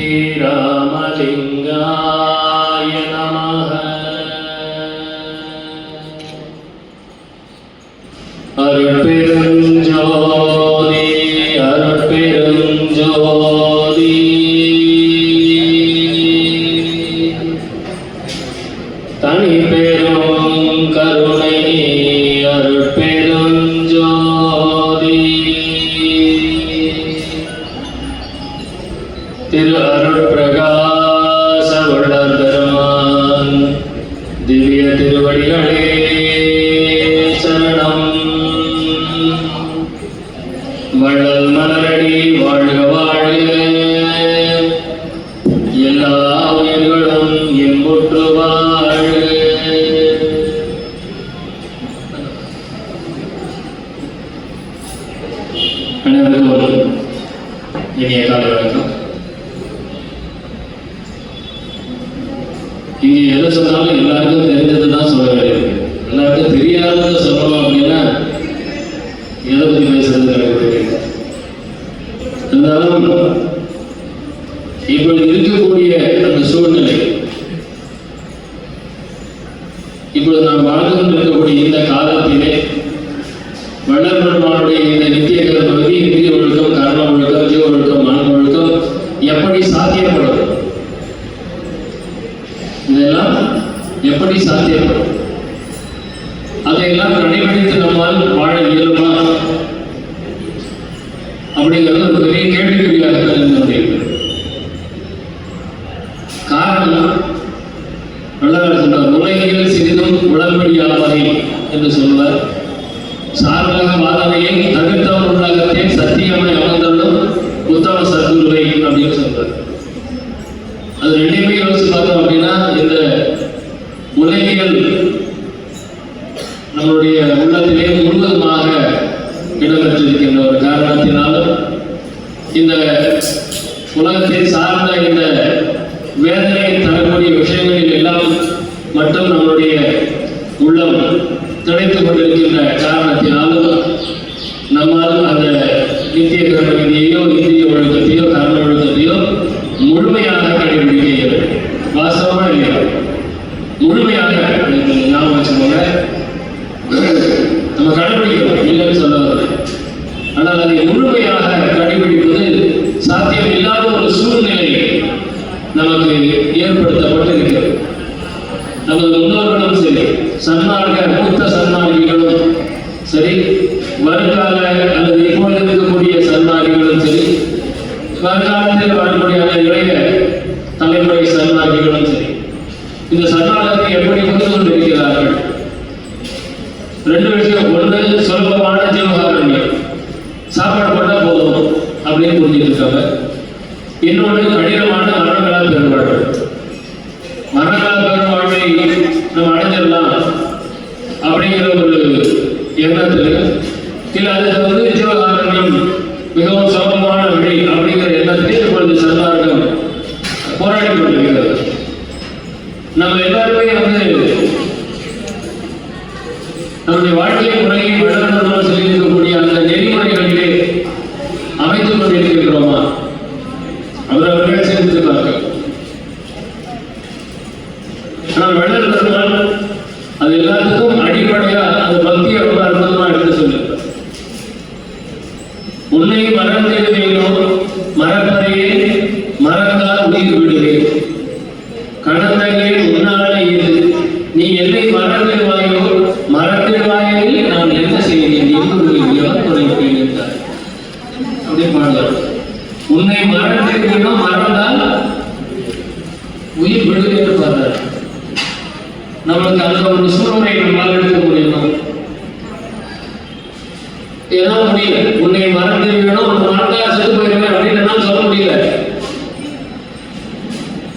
ஸ்ரீராமலிங்காய நமஹ. அருட்பெருஞ்சோதி அருட்பெருஞ்சோதி தனி பெரும் கருணை அருட்பெருஞ்சோதி திரு அருட்பிரகாச வள்ளல் பெருமான் திவ்ய திருவடிகளே சரணம். வள்ளல் மலரடி வாழ்க வாழ்க, எல்லா உயிர்களும் இன்புற்று வாழ்க. அனைவருக்கும் இனிய காலை வணக்கம். இங்கே எதை சொன்னாலும் எல்லாருக்கும் தெரிஞ்சது தான் சொல்ல வேண்டியிருக்கு. எல்லாருக்கும் தெரியாததை சொல்லணும் அப்படின்னா எதை பற்றி பேசுறது எனக்கு தெரியல. இருந்தாலும் இப்பொழுது இருக்கக்கூடிய அந்த சூழ்நிலை, இப்பொழுது நாம் வாழ்ந்து கொண்டிருக்கக்கூடிய இந்த காலத்திலே வள்ளல் பெருமானுடைய இந்த நித்திய கர்மவிதி, இந்திய ஒழுக்கம், கர்ம ஒழுக்கம், ஜீவ ஒழுக்கம், மன ஒழுக்கம் எப்படி சாத்தியப்படும்? இதெல்லாம் எப்படி சாத்தியப்படும்? அதையெல்லாம் கடைபிடித்து நம்மால் வாழ இயலுமா அப்படிங்கிறது ஒரு பெரிய கேள்விக்குறியாக இருக்கிறது. காரணம், வள்ளலார் சொல்றார், உலகில் சிறிதும் உடன்படியாவதை என்று சொல்வார். சார்பாக வாதனையை தவிர்த்தவன் உள்ளகத்தை சத்தியமை அமர்ந்ததும் உத்தம சத்குருவை அப்படின்னு சொல்றார். அது ரெண்டுமே யோசிச்சு பார்த்தோம் அப்படின்னா, இந்த உலகியல் நம்மளுடைய உள்ளத்திலே முழுவதுமாக இடம்பெற்றிருக்கின்ற ஒரு காரணத்தினாலும், இந்த உலகத்தை சார்ந்த இந்த வேதனையை தரக்கூடிய விஷயங்களில் எல்லாம் மட்டும் நம்மளுடைய உள்ளம் திளைத்துக் கொண்டிருக்கின்ற காரணத்தினாலும் நம்மால் அந்த நித்திய கர்ம விதியையோ இந்திய ஒழுக்கத்தையோ கர்ம ஒழுக்கத்தையோ முழுமையாக கடைபிடிக்க இயலும். வாஸ்தவமா இல்லையா? முழுமையாக ஞாபகம் வச்சுக்கோங்க. நம்ம கடைபிடிக்கிறோம் இல்லைன்னு சொல்ல வருது. ஆனால் அதை முழுமையாக கடைபிடிப்பது சாத்தியம் இல்லாத ஒரு சூழ்நிலை நமக்கு ஏற்படுத்தப்பட்டிருக்கிறது. நமது முன்னோர்களும் சரி, சன்மார்க்க மூத்த சன்மார்க்கிகளும் சரி, வருங்கால அல்லது இப்பொழுது இருக்கக்கூடிய சன்மார்க்கிகளும் சரி, வருங்காலத்தில் வரக்கூடிய இளைய தலைமுறை சன்மார்க்கிகளும் சரி, இந்த சன்மார்க்கத்தை எப்படி புரிந்து கொண்டிருக்கிறார்கள்? ரெண்டு விஷயம். ஒன்று, சுலபமான ஜீவகாரண்யம், சாப்பாடு போட்டால் போதும் அப்படின்னு புரிஞ்சுட்டு இருக்காங்க. இன்னொன்று, கடினமான மரணங்களா பெருவாழ்வு. மரணங்களா பெருவாழ்வை நம்ம அடைஞ்சிடலாம் அப்படிங்கிற ஒரு எண்ணத்தில், இல்லை அதுக்கு ஜீவகாரண்யம் மிகவும் சுலபமான வழி அப்படிங்கிற எண்ணத்தில் இப்பொழுது சன்மார்க்கம் போராடி கொண்டிருக்கிறது. நம்ம எல்லாருமே நம்முடைய வாழ்க்கை முறையை வளர்ந்து சொல்லியிருக்கக்கூடிய அந்த நெறிமுறைகளிலே அமைத்துக் கொண்டிருக்கிறோமா? அவர்கள் சிந்தித்திருப்பார்கள். ஆனால் வள்ளல் பெருமான் அது எல்லாத்துக்கும் அடிப்படையா அந்த பக்தியை ரொம்ப அற்புதமா எடுத்து சொல்லியிருப்பார். உன்னை மறந்திடுவேனோ மறப்பதையே மறந்தால் உயிர் விடுவேன், கடந்தே உன்னாலே இது நீ என்னை மறந்துடுவாயோ மறந்துடுவாயில் நான் என்ன செய்வேன் என்று எவர் குறைப்பேன் என்றார். அப்படின்னு பாடுவார். உன்னை மறந்திடுவேனோ மறந்தால் உயிர் விடுவேன் என்று பாடுறார். நம்மளுக்கு அந்த ஒரு சூழ்நிலை நம்மளால் எடுக்க முடியுமா? ஏன்னா முடியல. உன்னை மறந்துடுவேனோ மறந்தா செத்து போயிருவேன் அப்படின்னு சொல்ல முடியல.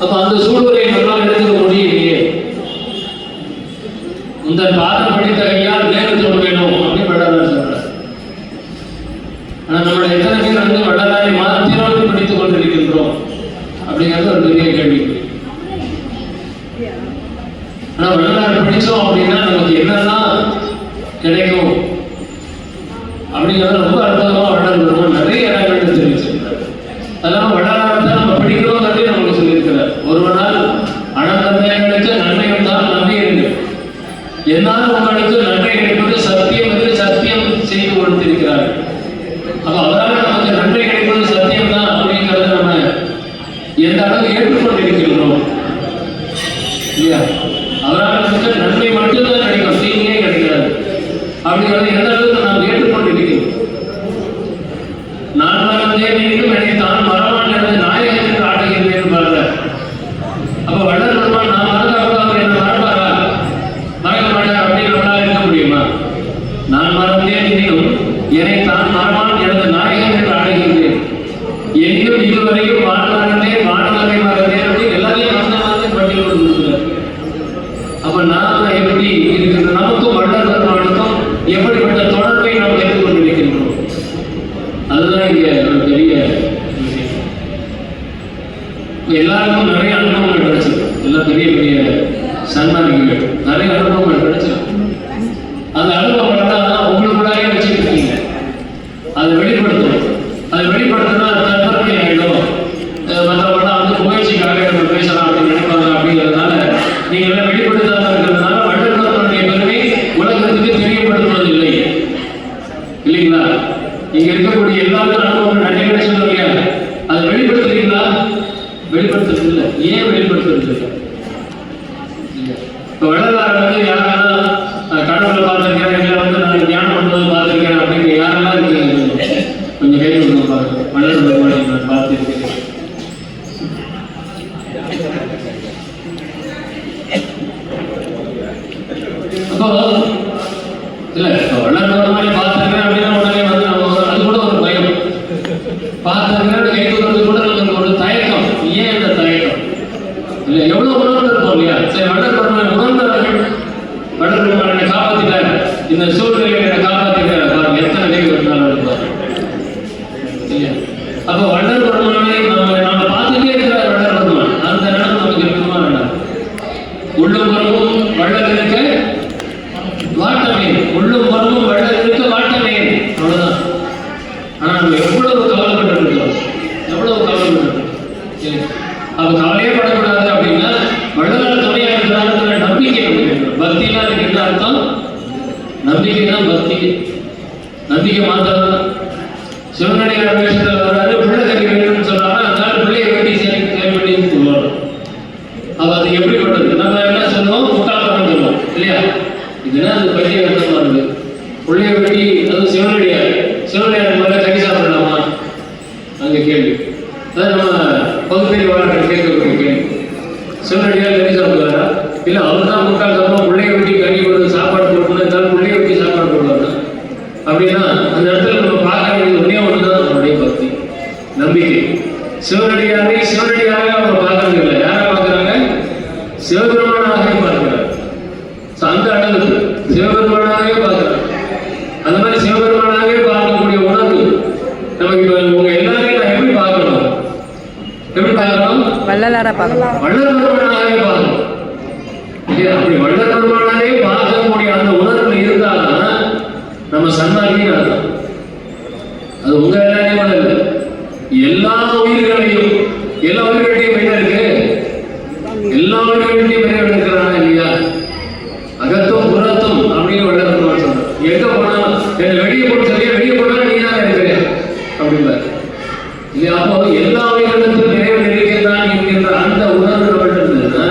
அப்ப அந்த சூழ்நிலை நம்மளால் எடுத்துக்க முடியலையே. இந்த பாதம் படித்த கையால் நேரு சொல்ல வேணும் அப்படின்னு வள்ளலார் சொல்றார். ஆனா நம்மளுடைய எத்தனை பேர் வள்ளலாரை மாத்திரம் படித்துக் கொண்டிருக்கின்றோம் அப்படிங்கிறது ஒரு பெரிய கேள்வி. ஆனா வரலாறு படிச்சோம் அப்படின்னா நமக்கு என்னெல்லாம் கிடைக்கும் அப்படிங்கிறத ரொம்ப அற்புதமா வள்ளல் பெருமான் நிறைய இடங்கள்ல தெரிவிச்சிருக்கிறார். அதெல்லாம் வரலாறு தான் நம்ம படிக்கிறோங்கிறதே நமக்கு சொல்லியிருக்கிறார். ஒருவனால் அனந்தங்களுக்கு நன்மைகள் தான் நம்பியிருங்கள், என்னால் உங்களுக்கு நன்மை கிடைப்பது சத்தியம் என்று சத்தியம் செய்து கொடுத்திருக்கிறார். அப்ப அவரால் நமக்கு நன்மை கிடைப்பது சத்தியம் தான் அப்படிங்கிறத நம்ம எந்த அளவு ஏற்றுக்கொண்டிருக்கிறோம் இல்லையா? அவரால் நமக்கு நன்மை மட்டும்தான் கிடைக்கும், தீமையே கிடைக்கிறார் அப்படிங்கிறத எந்த அளவுக்கு நாம் ஏற்றுக்கொண்டிருக்கிறோம். நான் மறந்தேன் என்றும் என்னை தான் மறவான் எனது நாயகன் என்று ஆடுகிறேன் பாருங்க. அப்ப வள்ளல் பெருமான் நான் மறந்தா கூட அவர் என்ன மறப்பாரா? மறக்க மாட்டார் அப்படின்னு நம்மளால இருக்க முடியுமா? நான் மறந்தேன் எனினும் என்னை தான் மறவான் எனது நாயகன் என்று ஆடுகின்றேன், எனினும் இதுவரையும் வாழ்வானே வானவரை மறந்தேன் அப்படின்னு எல்லாரையும் மறந்தே பட்டியல் கொடுக்கிறார். அப்ப நாம எப்படி இருக்கிறது? நமக்கும் வள்ளல் பெருமானுக்கும் எப்படிப்பட்ட தொடர்பை நாம் ஏற்றுக்கொண்டிருக்கின்றோம்? அதுதான் இங்க ஒரு பெரிய விஷயம். எல்லாருக்கும் நிறைய அனுபவங்கள் கிடைச்சிருக்கு. எல்லாம் பெரிய பெரிய சன்மானிகள் நிறைய அனுபவங்கள் கிடைச்சிருக்கு. அந்த அனுபவங்களை தான் உங்களுக்குள்ளாரே வச்சுட்டு இருக்கீங்க. அதை வெளிப்படுத்தணும். அதை வெளிப்படுத்தினா தற்பெருமை ஆகிடும். மற்றவங்களாம் வந்து புகழ்ச்சிக்காக நம்ம பேசலாம் அப்படின்னு நினைப்பாங்க. அப்படிங்கிறதுனால நீங்க எல்லாம் வெளிப்படுத்தாம இருக்கிறதுனால வள்ளல் பெருமானுடைய பெருமை உலகத்துக்கு தெரியப்படுத்துவதில்லை இல்லைங்களா? இங்க இருக்கக்கூடிய எல்லாருக்கும் அனுபவம் நிறைய கிடைச்சது இல்லையா? அதை வெளிப்படுத்துறீங்களா? வெளிப்படுத்துறது இல்லை. ஏன் வெளிப்படுத்துறது இல்லை? இப்போ வள்ளலார் வந்து யாரெல்லாம் கடவுளை பார்த்துருக்கேன், இல்லை வந்து நான் தியானம் பண்ணும்போது பார்த்துருக்கேன் அப்படின்னு யாரெல்லாம் இருக்கு கொஞ்சம் கை கொடுங்க பாருங்க. வள்ளல் பெருமானை நான் பார்த்துருக்கேன். அப்போ இல்ல வள்ளல் பெருமானை பார்த்துருக்கேன் அப்படின்னா உடனே வந்து நம்ம அது கூட ஒரு பயம். பார்த்துருக்கேன் கை கொடுக்கறது கூட நமக்கு ஒரு தயக்கம். ஏன் அந்த தயக்கம்? இல்ல எவ்வளவு உணர்ந்து இருப்போம் இல்லையா? சரி, வள்ளல் பெருமானை உணர்ந்தவர்கள் வள்ளல் பெருமானை காப்பாத்திட்டார், இந்த சூழ்நிலையை காப்பாத்திட்டார் பாருங்க, எத்தனை கை கொடுத்தாலும் இருப்பார் இல்லையா? அப்ப வள்ளல் பெருமானை நாம பார்த்துட்டே இருக்கிறார் வள்ளல் பெருமான். அந்த இடம் நமக்கு இருக்குமா வேண்டாம்? உள்ளும் புறமும் வள்ளல் இருக்க வாட்டமே, உள்ளும் புறமும் வள்ளல் இருக்க வாட்டமே, அவ்வளவுதான். ஆனா நம்ம எவ்வளவு கவலைப்பட்டு இருக்கிறோம், எவ்வளவு கவலைப்பட்டு. அப்ப கவலையே படக்கூடாது அப்படின்னா வள்ளலார் துணையா இருக்கிறாங்க நம்பிக்கை. பக்தினா அதுக்கு என்ன அர்த்தம்? நம்பிக்கை தான் பக்தி. நம்பிக்கை மாத்திரம். சிவனடியார் வேஷத்தில் வர்றாரு, பிள்ளை கறி வேணும்னு சொல்றாங்க, அதனால பிள்ளையை வெட்டி செயல்பட்டு சொல்லுவாங்க. அப்ப அது எப்படிப்பட்டது? நம்ம என்ன சொல்லுவோம்? முட்டாள்தனம் சொல்லுவோம் இல்லையா? இதுனா அது பைத்திய அர்த்தமா இருக்கு. பிள்ளையை வெட்டி அது சிவனடியார் மேல கறி சாப்பிடலாமா? அங்க கேள்வி. அதான் நம்ம பகுத்தறி வாழ்க்கை கேட்கக்கூடிய கேள்வி. சிவனடியார் கறி சாப்பிடுவாரா? இல்ல அவர் தான் முட்டாள்தனமா பிள்ளையை வெட்டி கறி கொடுத்து சாப்பாடு கொடுக்கணும், இருந்தாலும் பிள்ளையை வெட்டி சாப்பாடு கொடுப்பாங்க அப்படின்னா அந்த இடத்துல நம்ம பார்க்க வேண்டியது ஒன்னே ஒண்ணுதான், நம்மளுடைய பக்தி நம்பிக்கை. சிவனடியாரை அவங்க பார்க்கறது இல்லை. யாரை பார்க்கறாங்க? சிவபெருமானாகவே பார்க்கிறார். அந்த அளவுக்கு சிவபெருமானாகவே பார்க்கிறார். அந்த மாதிரி சிவபெருமானாகவே பார்க்கக்கூடிய உணர்வு நமக்கு உங்க எல்லாரையும் நான் எப்படி பார்க்கணும்? எப்படி பார்க்கணும்? வள்ளலாரா பார்க்கணும். வள்ளல் பெருமானாகவே பார்க்கணும். அப்படி வள்ளல் பெருமானாகவே பார்க்கக்கூடிய அந்த உணர்வு இருந்தால்தான் நம்ம சன்மார்க்கின்னு அர்த்தம். அது உங்க எல்லாரையும் கூட இல்லை, எல்லா உயிர்களையும் என்ன இருக்கு? எல்லா உயிர்களையும் இருக்கிறாங்க இல்லையா? அகத்தும் புறத்தும் அப்படின்னு வள்ளல் பெருமான் சொல்றார். எங்க போனாலும் வெளியே போட்டு சொல்லியா, வெளியே போனாலும் நீ தான் இருக்கிறேன் அப்படின்பார் இல்லையா? அப்போ எல்லா உயிரினத்திலும் நிறைவு இருக்கிறான் என்கின்ற அந்த உணர்வு நம்மகிட்ட இருந்ததுன்னா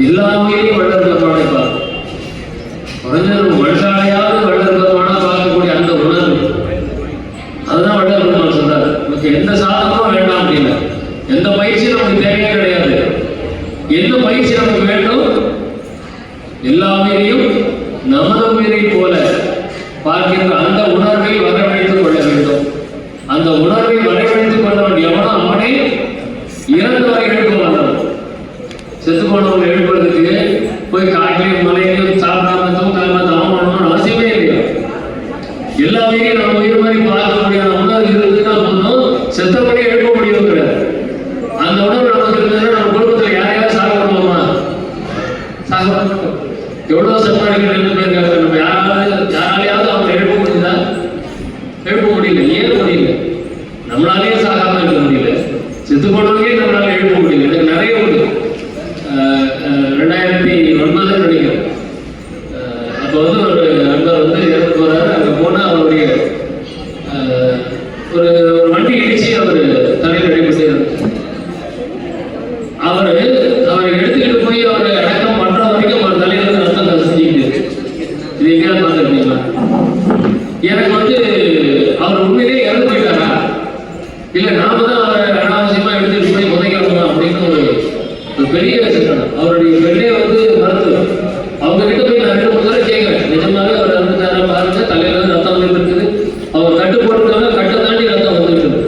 எல்லா உயிரையும் வள்ளல் பெருமானை பார்க்கும். குறைஞ்சது மனுஷாலையாவது வள்ளல் பெருமானா பார்க்கக்கூடிய அந்த உணர்வு, அதுதான் வள்ளல் பெருமான் சொல்றாரு. நமக்கு எந்த சாதனமும் வேண்டாம் அப்படின்னா, எந்த பயிற்சியும் நமக்கு தேவையே கிடையாது. எந்த பயிற்சி நமக்கு வேண்டும்? எல்லா உயிரையும் நமது உயிரை போல பார்க்கின்ற அந்த உணர்வை வரவழைத்துக் கொள்ள வேண்டும். அந்த உணர்வை வரவழைத்துக் கொண்டவன் எவனோ அவனை இறந்து வரை எழுப்ப வந்தவன். செத்து போனவங்க எழுப்புறதுக்கு போய் காட்டிலையும் மலையிலையும் சாப்பிடாம தூக்காம தவம் பண்ணணும்னு அவசியமே இல்லை. எல்லா உயிரையும் நம்ம உயிர் மாதிரி பார்க்கக்கூடிய உணர்வு இருந்துச்சுன்னா போதும், செத்தபடி எழுப்ப முடியும். அந்த உணர்வு நமக்கு இருந்ததுன்னா நம்ம குடும்பத்தில் யாரையாவது சாக பண்ணுவோமா? சாக எவ்வளவு சன்மானிகள் இருந்து போயிருக்காங்க. நம்ம யாராலையாவது அவங்க எழுப்ப முடியுதா? எழுப்ப முடியல. ஏன் முடியல? நம்மளாலேயே சாகாம இருக்க முடியல, செத்து போனவங்களே நம்மளால எழுப்ப முடியல. எனக்கு நிறைய உண்டு. 2009 நினைக்கிறேன். அப்போ வந்து ஒரு நண்பர் வந்து இறந்து போறாரு. அங்கே போனால் அவருடைய ஒரு வண்டி இடிச்சு அவர் தலையில் அடிபட்டு அவரை எடுத்துக்கிட்டு போய் அவரை அடக்கம் பண்ற வரைக்கும் அவர் தலையில இருந்து ரத்தம் கசிஞ்சிக்கிட்டு. இது எங்கேயாவது பார்த்துருக்கீங்களா? எனக்கு வந்து அவர் உண்மையிலே இறந்து போயிட்டாரா, இல்ல நாம தான் அவரை அனாவசியமா எடுத்துட்டு போய் புதைக்கிறோமா அப்படின்னு ஒரு பெரிய சிக்கனம். அவருடைய பெண்ணே வந்து மருத்துவர். அவங்க கிட்ட போய் நான் 2-3 தடவை கேட்கிறேன், நிஜமாவே அவர் இறந்துட்டாரா பாருங்க, தலையில இருந்து ரத்தம் வந்து இருக்குது, அவர் கட்டு போட்டுருக்காங்க, கட்டை தாண்டி ரத்தம் வந்துட்டு இருக்கு.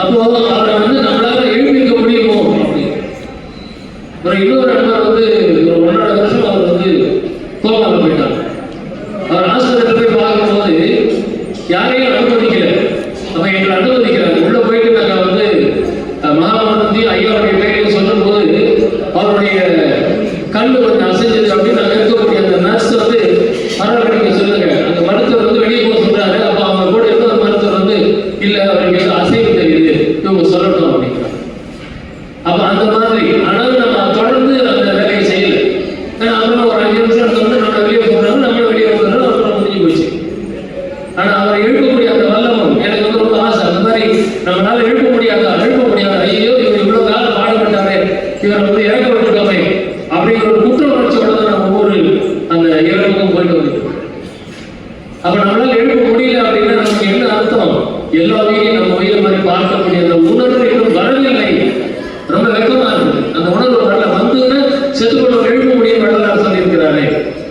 அப்போ அவரை வந்து நம்மளால எழுப்பிக்க முடியுமோ அப்படின்னு. அப்புறம் இன்னொரு நண்பர் வந்து ஒரு 1.5 வருஷம் அவர் வந்து கோமால போயிட்டாங்க. அவர் ஆஸ்பத்திரியில் போய் பார்க்கும்போது யாரையும் அனுமதிக்கல. அப்ப எங்களை அனுமதிக்கிறாங்க. உள்ள போயிட்டு நாங்க வந்து மகாபாரதி ஐயாவுடைய பேரையும் சொல்லும் போது அவருடைய கண்ணு கொஞ்சம் அசைஞ்சது அப்படின்னு நாங்கள் இருக்கக்கூடிய அந்த நர்ஸ் வந்து பரவாயில்ல சொல்லுங்க, அந்த மருத்துவர் வந்து வெளியே போக சொல்றாரு. அப்ப அவங்க கூட இன்னொரு மருத்துவர் வந்து இல்ல அவருக்கு ஏதோ அசைவு தெரியுது, இவங்க சொல்லணும் அப்படிங்கிறாங்க. அப்ப அந்த மாதிரி ஆனால் நம்ம தொடர்ந்து அந்த வேலையை செய்யல. அப்புறம் ஒரு 5 நிமிஷம் எடுத்தோம்னா நம்ம வெளியே போடுறாங்க, நம்மளும் வெளியே போடுறோம், அப்புறம் முடிஞ்சு போச்சு. ஆனா அவர் எழுப்பக்கூடிய அந்த வல்லமும் எனக்கு வந்து ரொம்ப ஆசை. அந்த மாதிரி நம்மளால எழுப்ப முடியாதா? ஐயோ இவர் இவ்வளவு காலம் பாடுபட்டாரே, இவர் வந்து இறக்கப்பட்டிருக்காமே அப்படிங்கிற ஒரு குற்ற உணர்ச்சியோட தான் நம்ம ஒவ்வொரு அந்த இறப்புக்கும் போயிட்டு வந்து. அப்ப நம்மளால எழுப்ப முடியல அப்படின்னா நமக்கு என்ன அர்த்தம்? எல்லா உயிரையும் நம்ம உயிரை மாதிரி பார்க்கக்கூடிய அந்த உணர்வு இன்னும் வரவில்லை. ரொம்ப வெக்கமா இருக்குது. அந்த உணர்வு வரல. வந்துன்னா செத்து கொண்டு எழுப்ப முடியும் வரலாறு சொல்லியிருக்கிறாரே.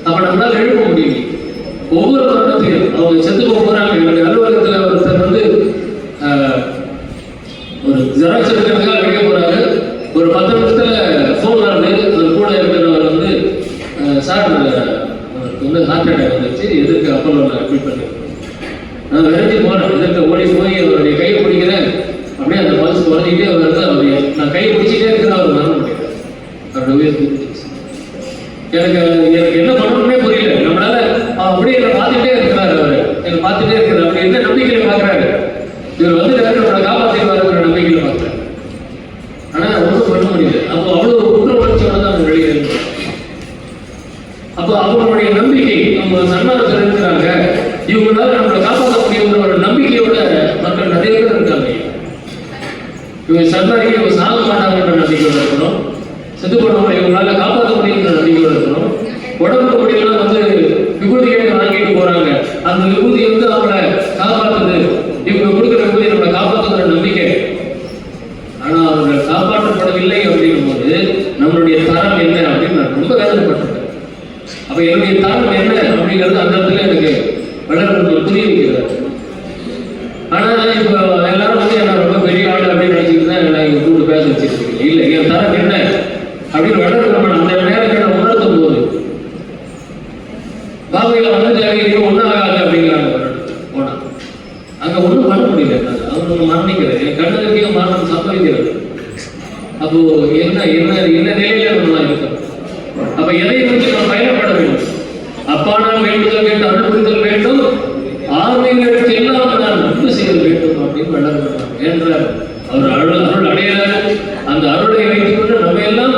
அப்ப நம்மளால எழுப்ப முடியும். ஒவ்வொரு வருடத்தையும் அவங்க செத்து போறாங்க. என்னுடைய அலுவலகத்தில் ஒருத்தர் வந்து ஒரு ஜெராக்ஸ் எடுக்கிறதுக்காக வெளியே போறாரு. ஒரு 10 நிமிஷத்துல ஃபோன் வருது. அது கூட இருக்கிறவர் வந்து சார் வந்து ஹார்ட் அட்டாக் வந்துச்சு, எதுக்கு அப்போலோவில் அட்மிட் பண்ணி. நான் விரைஞ்சி போனேன். எதிர்க்க ஓடி போய் அவருடைய கையை பிடிக்கிறேன். அப்படியே அந்த பல்ஸ் குறைஞ்சிக்கிட்டே வருது. அவர் நான் கையை பிடிச்சிட்டே இருக்கிறேன். அவர் மரணம் பண்ணிடுறேன். அவருடைய உயிர் பிடிச்சிச்சு. எனக்கு என்ன பண்ணணும்னே புரியல. நம்மளால அப்படியே என்னை பார்த்துட்டே இருக்கிறாரு. அவர் என்னை பார்த்துட்டே இருக்கிறார். அப்படி என்ன நம்பிக்கையில பார்க்குறாரு? இவர் வந்து நம்மளை காப்பாற்றிடுவாருங்கிற நம்பிக்கையில பார்க்குறாரு. ஆனா ஒன்றும் பண்ண முடியல. அப்போ அவ்வளவு குற்ற உணர்ச்சியோட தான் அவங்க வெளியே இருந்தாங்க. அப்போ அவங்களுடைய நம்பிக்கை, நம்ம சன்மார்க்கத்தில் இருக்கிறாங்க, இவங்களால நம்மளை காப்பாற்ற முடியுங்கிற ஒரு நம்பிக்கையோட மக்கள் நிறைய பேர் இருக்காங்க. இவங்க சன்மார்க்க இவங்க சாக மாட்டாங்கன்ற நம்பிக்கையோட இருக்கணும். செத்து போனவங்களை இவங்களால காப்பாற்ற முடியுங்கிற நம்பிக்கையோட இருக்கணும். உடம்புக்கு முடியலாம் வந்து விபூதி கேட்டு வாங்கிட்டு போறாங்க. அந்த விபூதி வந்து அவங்கள காப்பாற்றுது, இவங்க கொடுக்குற விபூதி நம்மளை காப்பாற்றுங்கிற நம்பிக்கை. ஆனா அவர்கள் காப்பாற்றப்படவில்லை அப்படிங்கும் போது நம்மளுடைய தரம் என்ன அப்படின்னு நான் ரொம்ப வேதனைப்பட்டிருக்கேன். அப்ப என்னுடைய தரம் என்ன அப்படிங்கிறது அந்த இடத்துல எனக்கு வளர்ந்து புரிய வைக்கிறார். ஆனா இப்ப எல்லாரும் வந்து என்ன ரொம்ப பெரிய ஆள் அப்படின்னு நினைச்சிட்டு தான் என்ன இங்க கூட்டு பேச வச்சிருக்கீங்க. இல்ல, என் தரம் என்ன அப்படின்னு வளர்ந்து நம்ம அந்த நேரத்தை உணர்த்தும் போது பாபையில வந்து தேவையில்லை ஒன்றும் ஆகாது அப்படிங்கிறாங்க. போனா அங்க ஒன்றும் பண்ண முடியல. அவங்க மரணிக்கிறது என் கண்ணுக்கு மரணம் சம்பவிக்கிறது. அப்போ என்ன என்ன என்ன நிலையில நம்ம இருக்கோம்? அப்ப எதை நோக்கி நாம் பயணப்பட வேண்டும்? அப்பா நான் வேண்டுதல் வேண்டும், அனுப்புதல் வேண்டும், ஆர்வங்களுக்கு எல்லாம் நான் நட்பு செய்ய வேண்டும் அப்படின்னு வளர்க்கிறார் என்றார். அவர் அருள் அடையிறார். அந்த அருளை வைத்துக் கொண்டு நம்ம எல்லாம்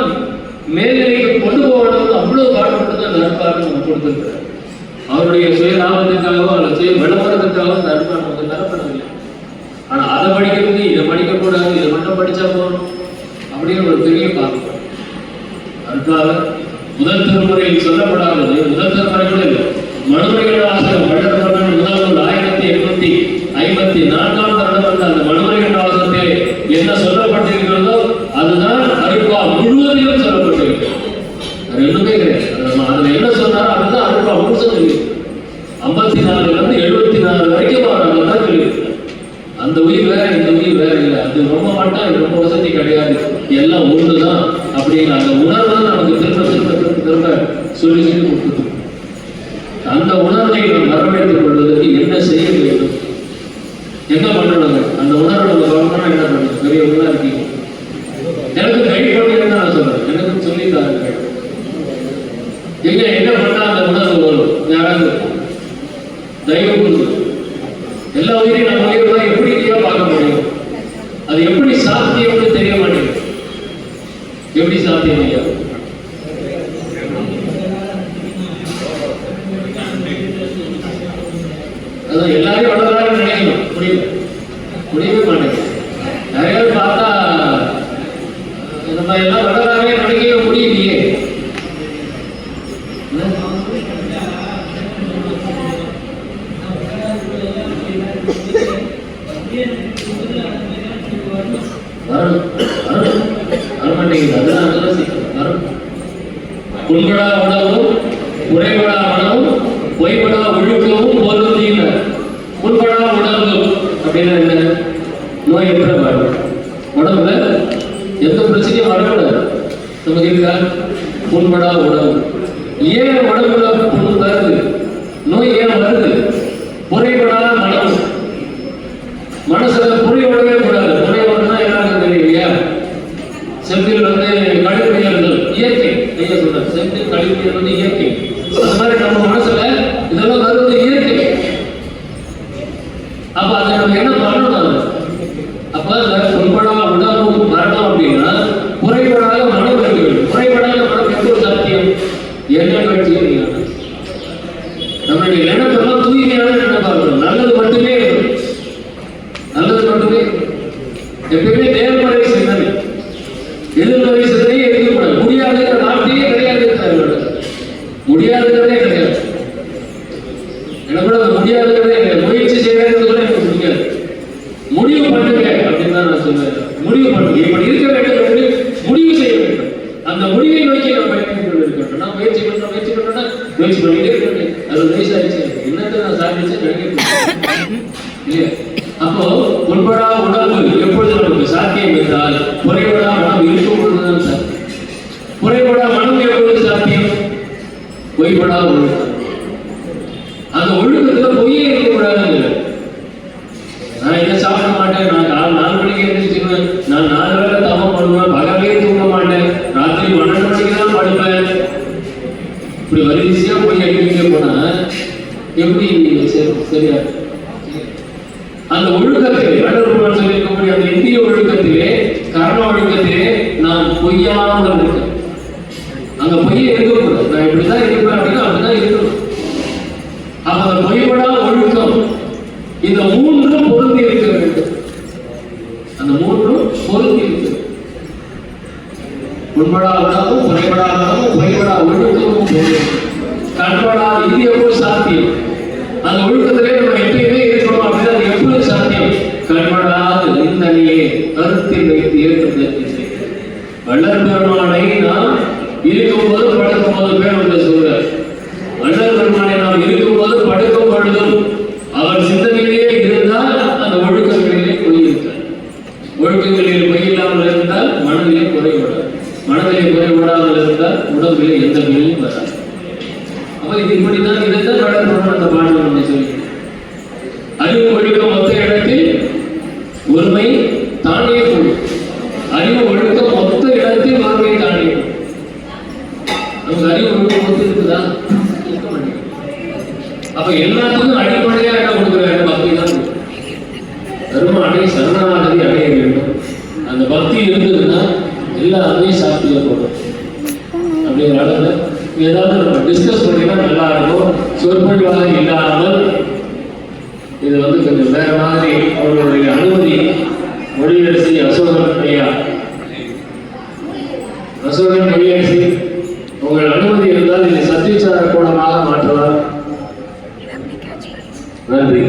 மேல்நிலைக்கு கொண்டு போவது அவ்வளவு பாடுபட்டு அந்த நட்பாக நம்ம கொடுத்திருக்கிறார். அவருடைய சுய லாபத்துக்காகவோ அல்லது சுய விளம்பரத்துக்காகவோ அந்த நட்பை நமக்கு தரப்படவில்லை. ஆனா அதை படிக்கிறது, இதை படிக்கக்கூடாது, இதை மட்டும் படிச்சா போகணும் அப்படின்னு ஒரு பெரிய பார்க்க. அதுக்காக முதல் திருமுறையில் சொல்லப்படாதது, முதல் திருமுறை கூட இல்லை, மனுமுறைகள் வாசகம் வள்ளற்பர்கள் முதல் நூல் 1854 வருடம் அந்த மனுமுறைகள் வாசகத்தில் என்ன சொல்லப்பட்டிருக்கிறதோ அதுதான் அருட்பா முழுவதிலும் சொல்லப்பட்டிருக்கிறது. அது ரெண்டுமே கிடையாது. அதுல என்ன சொன்னாரோ அதுதான் அருட்பா முழுசும் இருக்கு. 54 74 வரைக்கும் அவர் அதான் சொல்லியிருக்கிறார். அந்த உயிர் வேற, இந்த உயிர் வேற இல்லை, அது ரொம்ப மாட்டா, இது ரொம்ப வசதி கிடையாது, எல்லாம் ஒன்றுதான் அப்படிங்கிற அந்த உணர்வு தான் நமக்கு திரும்ப திரும்ப திரும்ப திரும்ப சொல்லி சொல்லி கொடுத்துருக்கோம். அந்த உணர்வை நாம் வரவேற்றுக் கொள்வதற்கு என்ன செய்ய வேண்டும், என்ன பண்ணணுங்க? அந்த உணர்வு நம்ம வரணும்னா என்ன பண்ணணும்? பெரியவங்களா இருக்கீங்க, எனக்கு கைட் பண்ணுங்கன்னு நான் சொல்றேன், எனக்கு சொல்லித்தாங்க. எங்க என்ன பண்ணா அந்த உணர்வு வரும்? யாராவது தயவு எல்லா உயிரையும் நம்ம உயிரை எப்படி பார்க்க முடியும்? அது எப்படி சாத்தியம்னு தெரிய மாட்டேங்குது. எப்படி சாத்தியம் ஐயா? அதான் எல்லாரையும் வளர்றாரு நினைக்கணும், முடியவே மாட்டேங்குது. நிறைய பார்த்தா நம்ம எல்லாம் வளர்றாவே நினைக்கவே முடியலையே. உண்படா உணவும் உரைபடா மனமும் பொய்படா ஒழுக்கமும் பொருந்தின. உண்படா உணவு அப்படின்னா என்ன? நோயற்ற வாழ்வு. உடம்புல எந்த பிரச்சனையும் வரக்கூடாது. நமக்கு இருக்கா? உண்படா உணவு. ஏன் உடம்புல புண் வருது? நோய் ஏன் வருது? குறைபடா மனம். மனசுல குறையோடவே கூடாது. குறையோடுனா என்ன தெரியலையா? செந்தில் கழிவுகள் இயற்கை. ஐயா சொல்றாரு, செந்தில் கழிவுகள் இயற்கை. அந்த மாதிரி நம்ம மனசுல இதெல்லாம் வருவது இயற்கை. அப்ப அதை நம்ம என்ன பண்ணணும்? அப்ப உண்படா உணவும் வரணும் அப்படின்னா குறைபடாத மனம் இருக்க வேண்டும். குறைபடாத மனம் எந்த ஒரு சத்தியம்? என்ன கட்சியும் நம்மளுடைய நினைப்பெல்லாம் தூய்மையான நினைப்பா இருக்கணும். நல்லது மட்டுமே இருக்கணும். நல்லது மட்டுமே. எப்பயுமே நேர்மறை சிந்தனை, எதிர்மறை சிந்தனையே இருக்கக்கூடாது. முடியாதுங்கிற வார்த்தையே கிடையாது. முடியாதுங்கிறதே கிடையாது. எனக்கு கூட முடியாதுங்கிறதே கிடையாது. முயற்சி செய்யறது கூட எனக்கு பிடிக்காது. முடிவு பண்ணுங்க அப்படின்னு தான் நான் சொல்லுவேன். முடிவு பண்ணுங்க, இப்படி இருக்க வேண்டும் என்று முடிவு செய்ய வேண்டும். அந்த முடிவை நோக்கி நான் பயணித்துக் கொண்டிருக்கேன். நான் முயற்சி பண்றேன்னா முயற்சி பண்ணிட்டே இருக்கேன். அது வயசாச்சு என்னத்தை நான் சாதிச்சு நினைக்கிறேன் இல்லையா? அப்போ உண்படா உணவு எப்பொழுது நமக்கு சாத்தியம் என்றால் குறைபடா மனம் இருக்கும் பொழுதுதான் சாத்தியம். குறைபடா மனம் எப்பொழுது சாத்தியம்? பொய்படா ஒழுக்கம். அந்த ஒழுக்கத்துல பொய்யே இருக்கக்கூடாதுங்க. நான் என்ன சாப்பிட மாட்டேன், நான் 4 மணிக்கு எழுந்திருச்சுருவேன், நான் 4 வேளை தவம் பண்ணுவேன், பகலே தூங்க மாட்டேன், ராத்திரி 12 மணிக்கு தான் படுப்பேன். இப்படி வரிசையா போய் அடிக்க போனா எப்படி சரியா? அந்த ஒழுக்கத்திலே வடலூர் சொல்லியிருக்கக்கூடிய அந்த இந்திய ஒழுக்கத்திலே, கர்ம ஒழுக்கத்திலே நான் பொய்யாமல் இருக்கேன். அங்க பொய்யே இருக்கக்கூடாது. நான் இப்படிதான் இருப்பேன் அப்படின்னா அப்படிதான் இருக்கணும். அப்ப அந்த பொய்படா ஒழுக்கம், இந்த 3 பொருந்தி இருக்க வேண்டும். அந்த 3 பொருந்தி இருக்கு. உண்படா உணவும் குறைபடா மனமும் பொய்படா ஒழுக்கமும் கண்படா இது எப்போது சாத்தியம்? அந்த ஒழுக்கத்திலே நம்ம எப்பயுமே இருக்கணும். அப்படின்னா அது எப்போது சாத்தியம்? கண்படாது நிந்தனையே கருத்தில் வைத்து ஏற்று வள்ளல் பெருமானை நாம் இருக்கும்போது படுக்கும் போது பேர் வந்து சொல்றார். வள்ளல் பெருமானை நாம் இருக்கும்போது படுக்கும் பொழுதும் அவர் சிந்தனையிலேயே இருந்தால் அந்த ஒழுக்கங்களிலே பொய் இருக்கார். ஒழுக்கங்களில் பொய் இல்லாமல் இருந்தால் மனதிலே குறைபடாது. மனதிலே குறைபடாமல் இருந்தால் உடம்பிலே எந்த நோயும் வராது. அப்ப இது இப்படிதான் இதைத்தான் வள்ளல் பெருமான் அந்த பாடல் நம்ம சொல்லி அறிவு ஒழுக்கம் மொத்த இடத்தில் ஒருமை தானே கூடும். அறிவு ஒழுக்கம் மொத்த இடத்தில் ஒருமை தானே கூடும். நமக்கு அறிவு ஒழுக்கம் மொத்தம் இருக்குதா? இருக்க மாட்டேங்குது. அப்ப எல்லாத்துக்கும் அடிப்படையா என்ன கொடுக்குற பக்தி தான். பெருமானை சரணாகதி அடைய வேண்டும். அந்த பக்தி இருந்ததுன்னா எல்லாருமே சாத்தியப்படும். அப்படிங்கிற அளவுல ஏதாவது நம்ம டிஸ்கஸ் பண்ணினா நல்லா இருக்கும். சொற்பொழிவாக இல்லாமல் இது வந்து கொஞ்சம் வேற மாதிரி அவர்களுடைய அனுமதி மொழியரசி அசோகன் ஐயா, அசோகன் மொழியரசி, உங்கள் அனுமதி இருந்தால் இதை சத்தியசார கோணமாக மாற்றலாம். நன்றி.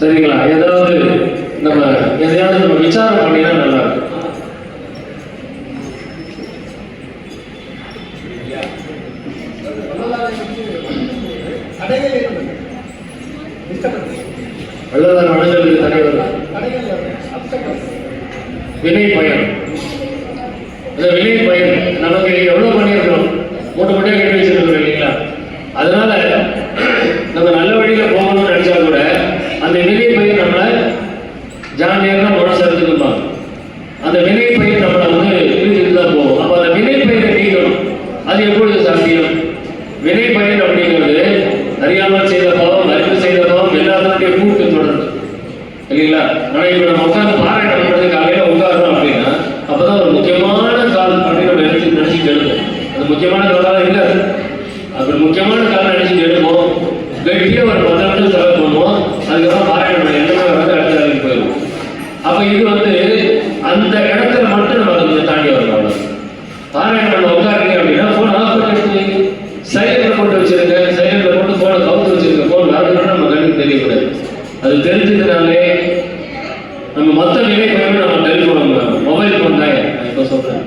சரிங்களா? ஏதாவது நம்ம எதையாவது நம்ம விசாரம் பண்ணினா நல்லா இருக்கும். வள்ளலார் வழங்கலுக்கு தலைவர் வினை பயன். இந்த வினை பயன் நமக்கு எவ்வளவு பண்ணியிருக்கிறோம்? மூட்டை கட்டி வச்சிருக்கிறோம் இல்லைங்களா? அதனால நம்ம நல்ல வழியில போகணும்னு நினைச்சா கூட அந்த வினை பயன் நம்மளை ஜாலியாக மனசு எடுத்துக்கணும். ஆராய்ச்சி உட்காருங்க அப்படின்னா போன் ஆஃப் பண்ணி எடுத்து வைங்க, சைலண்ட்ல போட்டு வச்சிருங்க, சைலண்ட்ல போட்டு போனை கவுத்து வச்சிருக்க, போன் வரணும்னா நம்ம கண்ணுக்கு தெரியக்கூடாது. அது தெரிஞ்சதுனாலே நம்ம மொத்த வினைப்பயனும் நம்ம டெலிஃபோன் மொபைல் போன் தான். நான் இப்போ சொல்றேன்,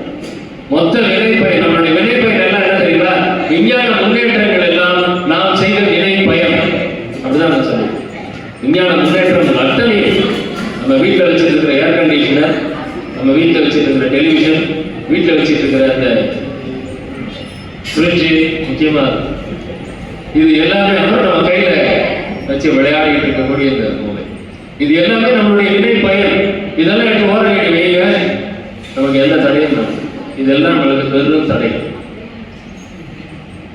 மொத்த வினைப்பயன் நம்மளுடைய வினைப்பயன் எல்லாம் என்ன தெரியுங்களா? விஞ்ஞான முன்னேற்றங்கள் எல்லாம் நாம் செய்த வினைப்பயன். அப்படிதான் நான் சொல்றேன். விஞ்ஞான முன்னேற்றம் அத்தனை நம்ம வீட்டில் வச்சுட்டு இருக்கிற ஏர் கண்டிஷனர், நம்ம வீட்டில் வச்சுட்டு இருக்கிற டெலிவிஷன், வீட்டில் வச்சுட்டு இருக்கிற அந்த ஃப்ரிட்ஜு, முக்கியமா இது எல்லாமே நம்ம கையில வச்சு விளையாடிட்டு இருக்கக்கூடிய இந்த மூளை, இது எல்லாமே நம்மளுடைய வினை பயன். இதெல்லாம் எனக்கு ஓர வேண்டிய வைங்க, நமக்கு எந்த தடையும் இல்லை. இதெல்லாம் நம்மளுக்கு பெரும் தடை இல்லை.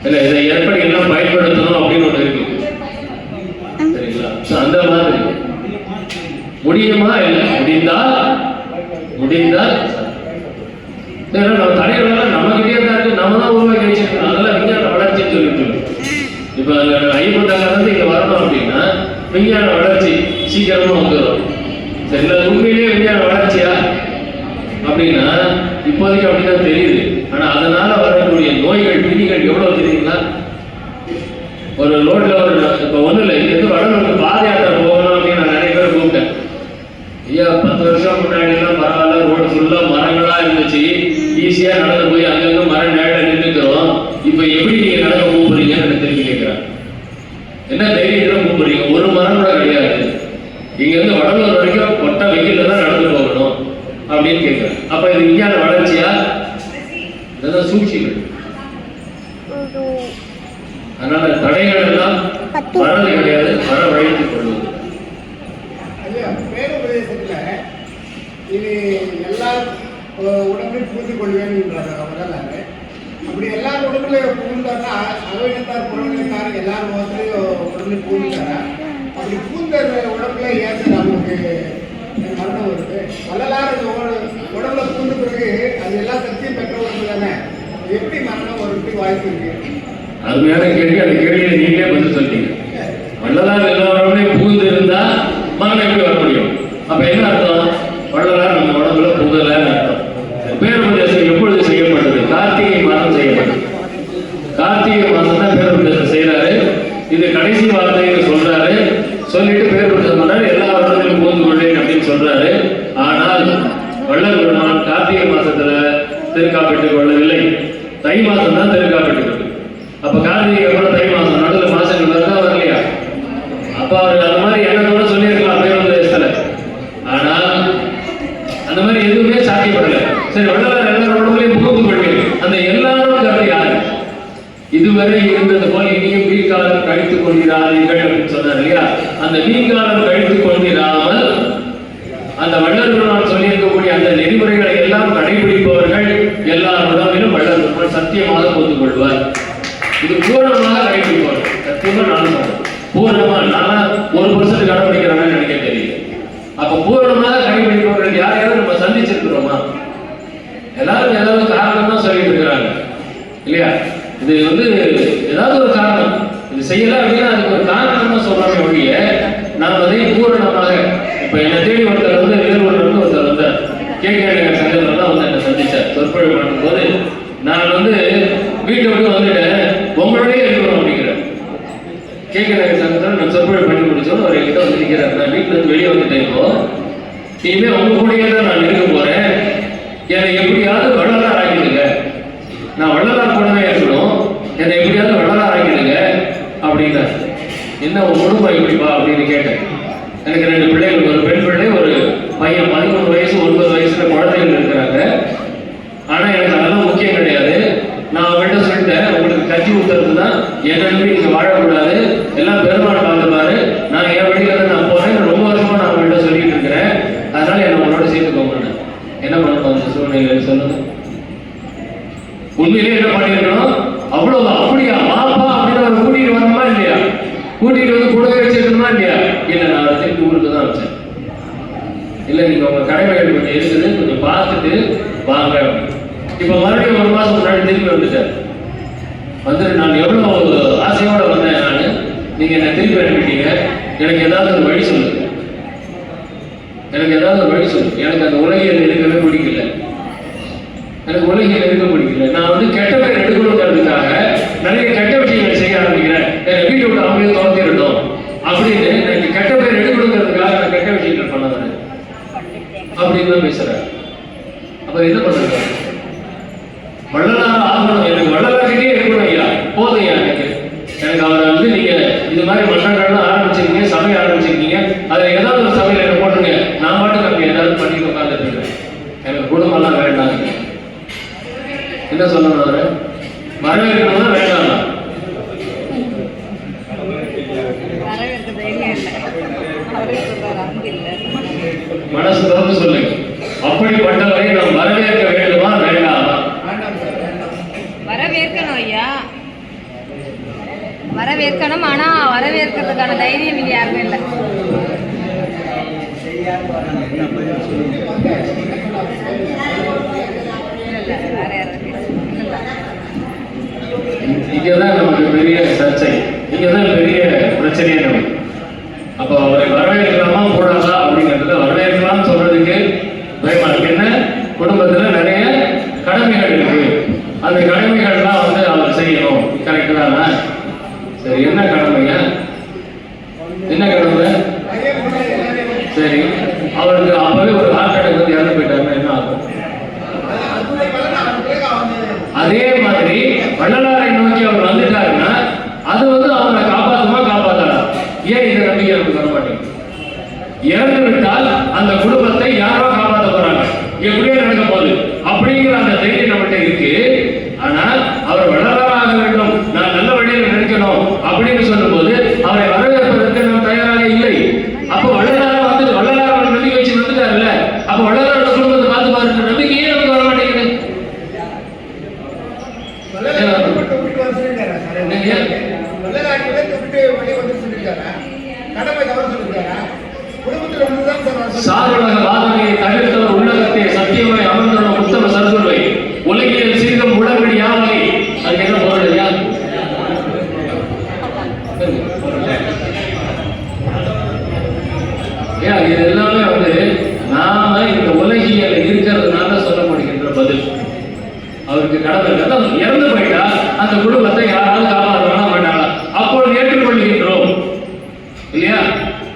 இதை எப்படி எல்லாம் பயன்படுத்தணும் அப்படின்னு ஒன்று இருக்கு, சரிங்களா? அந்த மாதிரி முடியுமா? இல்லை, முடிந்தால் நம்ம தடைகளெல்லாம் நம்மகிட்டே தான் இருக்கு, நம்ம தான் உருவாக்கி வச்சிருக்கோம். அதெல்லாம் விஞ்ஞான வளர்ச்சின்னு சொல்லிட்டு இப்போ ஐம்பதாயிரம் இங்கே வரணும் அப்படின்னா விஞ்ஞான வளர்ச்சி சீக்கிரமா வந்துடும். சரிங்களா? உண்மையிலேயே விஞ்ஞான வளர்ச்சியா அப்படின்னா இப்போதைக்கு அப்படிதான் தெரியுது. ஆனா அதனால வரக்கூடிய நோய்கள் பிணிகள் எவ்வளவு தெரியுங்களா? ஒரு ரோட்ல ஒரு இப்போ ஒன்றும் இல்லை, இங்கேருந்து வடலூருக்கு பாத யாத்திரை போகணும் அப்படின்னு நான் நிறைய பேர் கூப்பிட்டேன். ஐயா 10 வருஷம் முன்னாடிலாம் பரவாயில்ல, ரோடு ஃபுல்லா மரங்களா இருந்துச்சு, ஈஸியா நடந்து போய் அங்கங்க மர நேரில் நின்றுக்கிறோம். இப்போ எப்படி நீங்க நடக்க போறீங்கன்னு எனக்கு திரும்பி கேட்கிறேன். என்ன தைரியத்துல கூப்பிடுறீங்க? ஒரு மரம் கூட கிடையாது, இங்க இருந்து வடலூர் வரைக்கும் கொட்ட வெயில்ல தான் நடந்து போகணும் அப்படின்னு கேட்கிறேன். அப்ப இது விஞ்ஞான வளர்ச்சியா? இதெல்லாம் சூழ்ச்சிகள். அதனால தடைகள் எல்லாம் வரது கிடையாது, வர வழித்துக் கொள்வது. பேருபதேசத்துல இது எல்லா உடம்பையும் புரிந்து கொள்வேன் முதல்ல. அப்படி எல்லாரும் உடம்புல புகுந்தாருன்னா அவையினத்தார் புறவினத்தார் எல்லாரும் உடம்புல புகுந்தாரா? அப்படி பூந்த உடம்புல ஏன் நமக்கு மரணம் வருது? வள்ளலார் உடம்புல பூந்த பிறகு அது எல்லா சக்தியும் பெற்ற உடம்பு தானே, எப்படி மரணம் வருது வாய்ப்பு இருக்கு? அருமையான கேள்வி. அந்த கேள்வியை நீங்களே பதில் சொல்றீங்க. வள்ளலார் எல்லா உடம்புலையும் பூந்து இருந்தா மரணம் எப்படி வர முடியும்? அப்ப என்ன அர்த்தம்? வள்ளலார் நம்ம உடம்புல புகழன்னு அர்த்தம். பேருபதேசம் எப்பொழுது செய்யப்பட்டது? கார்த்திகை மாதம் செய்யப்பட்டது. கார்த்திகை மாதம் தான் பேருபதேசம் செய்யறாரு. இது கடைசி வார்த்தையை சொல்றாரு. சொல்லிட்டு பேருபதேசம் பண்ணாரு, எல்லா வருடத்திலும் பூந்து கொண்டேன் அப்படின்னு சொல்றாரு. ஆனால் வள்ளல் பெருமான் கார்த்திகை மாசத்துல திருக்காப்பிட்டுக் கொள்ளவில்லை, தை மாசம் தான் திருக்காப்பிட்டுக் கொண்டு. அப்ப கார்த்திகை அப்புறம் தை மாசம் நடுவில் மாசங்கள் வருதா வரலையா? அப்ப அவர் அந்த மாதிரி எண்ணத்தோட சொல்லியிருக்கலாம் பேருபதேசத்துல. ஆனால் அந்த மாதிரி எதுவுமே சாத்தியப்படல. சரி, வள்ளலார் எல்லாரும் உடம்புலையும் புகுந்து கொள்வேன், அந்த எல்லாரும் கருத்து யாரு? இதுவரை இருந்தது போல் இனியும் வீழ்காலம் கழித்துக் கொள்கிறார்கள் அப்படின்னு சொன்னார் இல்லையா? அந்த வீழ்காலம் கழித்துக் கொள்கிறாமல் அந்த வள்ளல் பெருமான் சொல்லியிருக்கக்கூடிய அந்த நெறிமுறைகளை எல்லாம் கடைபிடிப்பவர்கள் எல்லார் உடம்பிலும் வள்ளல் பெருமான் சத்தியமாக புகுந்து கொள்வார். இது பூரணமாக கடைபிடிப்பார்கள். சத்தியமா நானும் சொல்றேன், பூரணமா. நான் 1% கடைபிடிக்கிறாங்கன்னு நினைக்க தெரியல. அப்ப பூரணமாக கடைபிடிப்பவர்கள் யாரையாவது நம்ம சந்திச்சிருக்கிறோமா? எல்லாரும் ஏதாவது காரணம் தான் சொல்லிட்டு இருக்கிறாங்க இல்லையா? இது ஏதாவது ஒரு காரணம், இது செய்யலாம் அப்படின்னா அதுக்கு ஒரு காரணம் தான் சொல்றாங்க ஒழிய நாம் அதை பூரணமாக. இப்ப என்னை தேடி ஒருத்தர் வேலூர்ல ஒருத்தர் வந்தார், கேட்க சங்கத்தில் தான் என்னை சந்திச்சார். சொற்பொழிவு பண்ணும் போது நான் வீட்டை விட்டு வந்துட்டேன், உங்களோடய இருக்கணும் அப்படிங்கிறேன். கேட்க சங்கத்தில் நான் சொற்பொழிவு பண்ணி முடிச்சோம். அவர் என்கிட்ட நிற்கிறார், நான் வீட்டுல இருந்து வெளியே வந்துட்டேன், இப்போ இனிமே உங்க கூடயே தான் நான் இருக்க போறேன், என்னை எப்படியாவது வள்ளலார் ஆகிடுங்க, நான் வள்ளலார் கூடவே இருக்கணும், என்னை எப்படியாவது வள்ளலார் ஆகிடுங்க அப்படின்னா. என்ன உன் குடும்பம் எப்படிப்பா அப்படின்னு கேட்டேன். எனக்கு 2 பிள்ளைகள், ஒரு பெண் பிள்ளை, ஒரு பையன். 13 வயசு 9 வயசுல குழந்தைகள் இருக்கிறாங்க. ஆனா எனக்கு அதெல்லாம் முக்கியம் கிடையாது. நான் அவங்கள்ட்ட சொல்லிட்டேன், உங்களுக்கு கட்சி ஊத்துறது தான் என் நம்பி நீங்க வாழக்கூடாது, எல்லாம் பெருமாள் பார்த்துப்பாரு, நான் என் வழியில தான் நான் போறேன், ரொம்ப வருஷமா நான் அவங்கள்ட்ட சொல்லிட்டு இருக்கிறேன், அதனால என்ன உங்களோட சேர்த்துக்கோங்க. என்ன பண்ணணும் அந்த சூழ்நிலை சொல்லுங்க? உண்மையிலே என்ன பண்ணிருக்கணும்? அவ்வளவு அப்படியா வாப்பா அப்படின்னு அவர் கூட்டிட்டு வரணுமா இல்லையா? கூட்டிட்டு வந்து கூடவே வச்சிருக்கணுமா இல்லையா? இல்ல, நான் அதை திருப்பி ஊருக்கு தான் வச்சேன். இல்ல, நீங்க உங்க கடமைகள் கொஞ்சம் இருக்குது, கொஞ்சம் பார்த்துட்டு வாங்க. இப்ப மறுபடியும் 1 மாசம் முன்னாடி திரும்பி வந்துட்டேன். நான் எவ்வளவு ஆசையோட வந்தேன் நான், நீங்க என்ன திருப்பி அனுப்பிட்டீங்க. எனக்கு ஏதாவது ஒரு வழி சொல்லுங்க, எனக்கு ஏதாவது ஒரு வழி சொல்லுங்க. எனக்கு அந்த உலகியல் இருக்கவே பிடிக்கல. எனக்கு உலகில் இருக்க பிடிக்கல. நான் வந்து கெட்ட பேர் எடுக்கணுங்கிறதுக்காக நிறைய கெட்ட விஷயங்கள் செய்ய ஆரம்பிக்கிறேன். என் வீட்டை விட்டு அவங்களே துரத்திடணும் அப்படின்னு எனக்கு கெட்ட பேர் எடுக்கணுங்கிறதுக்காக நான் கெட்ட விஷயங்கள் பண்ண வரேன் அப்படின்னு தான் பேசுறேன். அப்புறம் என்ன பண்ணுறது? வள்ளலார் ஆகணும், எனக்கு வள்ளலார்கிட்டே இருக்கணும் ஐயா, போதும் ஐயா எனக்கு அவரை வந்து நீங்க இது மாதிரி மன்றங்கள்லாம் ஆரம்பிச்சிருக்கீங்க, சபை ஆரம்பிச்சிருக்கீங்க, அதில் ஏதாவது ஒரு சபையில் என்ன போட்டுங்க, நான் பாட்டுக்கு அங்கே ஏதாவது பண்ணிட்டு உட்காந்துட்டு இருக்கேன், எனக்கு குடும்பம்லாம் வேண்டாம். என்ன சொல்லணும்? அவரை வரவேற்கணும்னா வேண்டாம், மனசு திறந்து சொல்லுங்க. அப்படிப்பட்டவரை நாம் வரவேற்க வேண்டுமா வேண்டாமா? வரவேற்கணும் ஐயா, வரவேற்கணும். ஆனா வரவேற்கிறதுக்கான தைரியம் இங்க யாருமே இல்லை. இங்கதான் நமக்கு பெரிய சர்ச்சை, இங்கதான் பெரிய பிரச்சனையே நமக்கு. அப்போ அவரை வரவேற்கலாமா கூடாதா அப்படிங்கிறதுல வரவேற்கலாம் சொல்றதுக்கு பயமா இருக்கு. என்ன, குடும்பத்துல நிறைய கடமைகள் இருக்கு, அந்த கடமைகள்லாம் வந்து அவர் செய்யணும், கரெக்டு தானே? சரி, என்ன கடமைங்க? என்ன கடமை? சரி, அவருக்கு அப்பவே ஒரு ஹார்ட் அட்டாக் வந்து இறந்து போயிட்டாருன்னா என்ன ஆகும்? அதே மாதிரி வள்ளலாரை நோக்கி அவர் வந்துட்டாருன்னா அது வந்து அவரை காப்பாற்றுமா காப்பாத்தாரா? ஏன் இந்த நம்பிக்கை நமக்கு வர மாட்டேங்குது? இறந்து விட்டால் அந்த குடும்பத்தை யாரோ காப்பாற்ற போறாங்க, எப்படியோ நடக்க போகுது அப்படிங்கிற அந்த தைரியம் நம்மகிட்ட இருக்கு. ஆனால் அவர் வள்ளலாராக வேண்டும், நான் நல்ல வழியில் நினைக்கணும் அப்படின்னு சொல்லும் போது அவரை வரவேற்பதற்கு நாம் தயாராக இல்லை. அப்போ வள்ளலார வந்து வள்ளலார நம்பிக்கை வச்சு வந்துட்டாருல்ல, அப்போ வள்ளலாரோட குடும்பத்தை பார்த்து பாருங்க, நம்பிக்கையே நமக்கு வர மாட்டேங்குது. சார்வலக வாதனையை தவிர்த்தவர் உள்ளகத்தை சத்தியமாய் அமர்ந்தவர் உத்தம சர்வரை உலகியல் சிறிதும் உடன்படி யாவை. அதுக்கு என்ன பொருள் இல்லையா? இது எல்லாமே வந்து நாம இந்த உலகியல் இருக்கிறதுனால சொல்லப்படுகின்ற பதில். அவருக்கு கடமை இறந்து போயிட்டா அந்த குடும்பத்தை யாராவது காப்பாற்றலாம் மாட்டாங்களா? அப்பொழுது ஏற்றுக்கொள்கின்றோம் இல்லையா?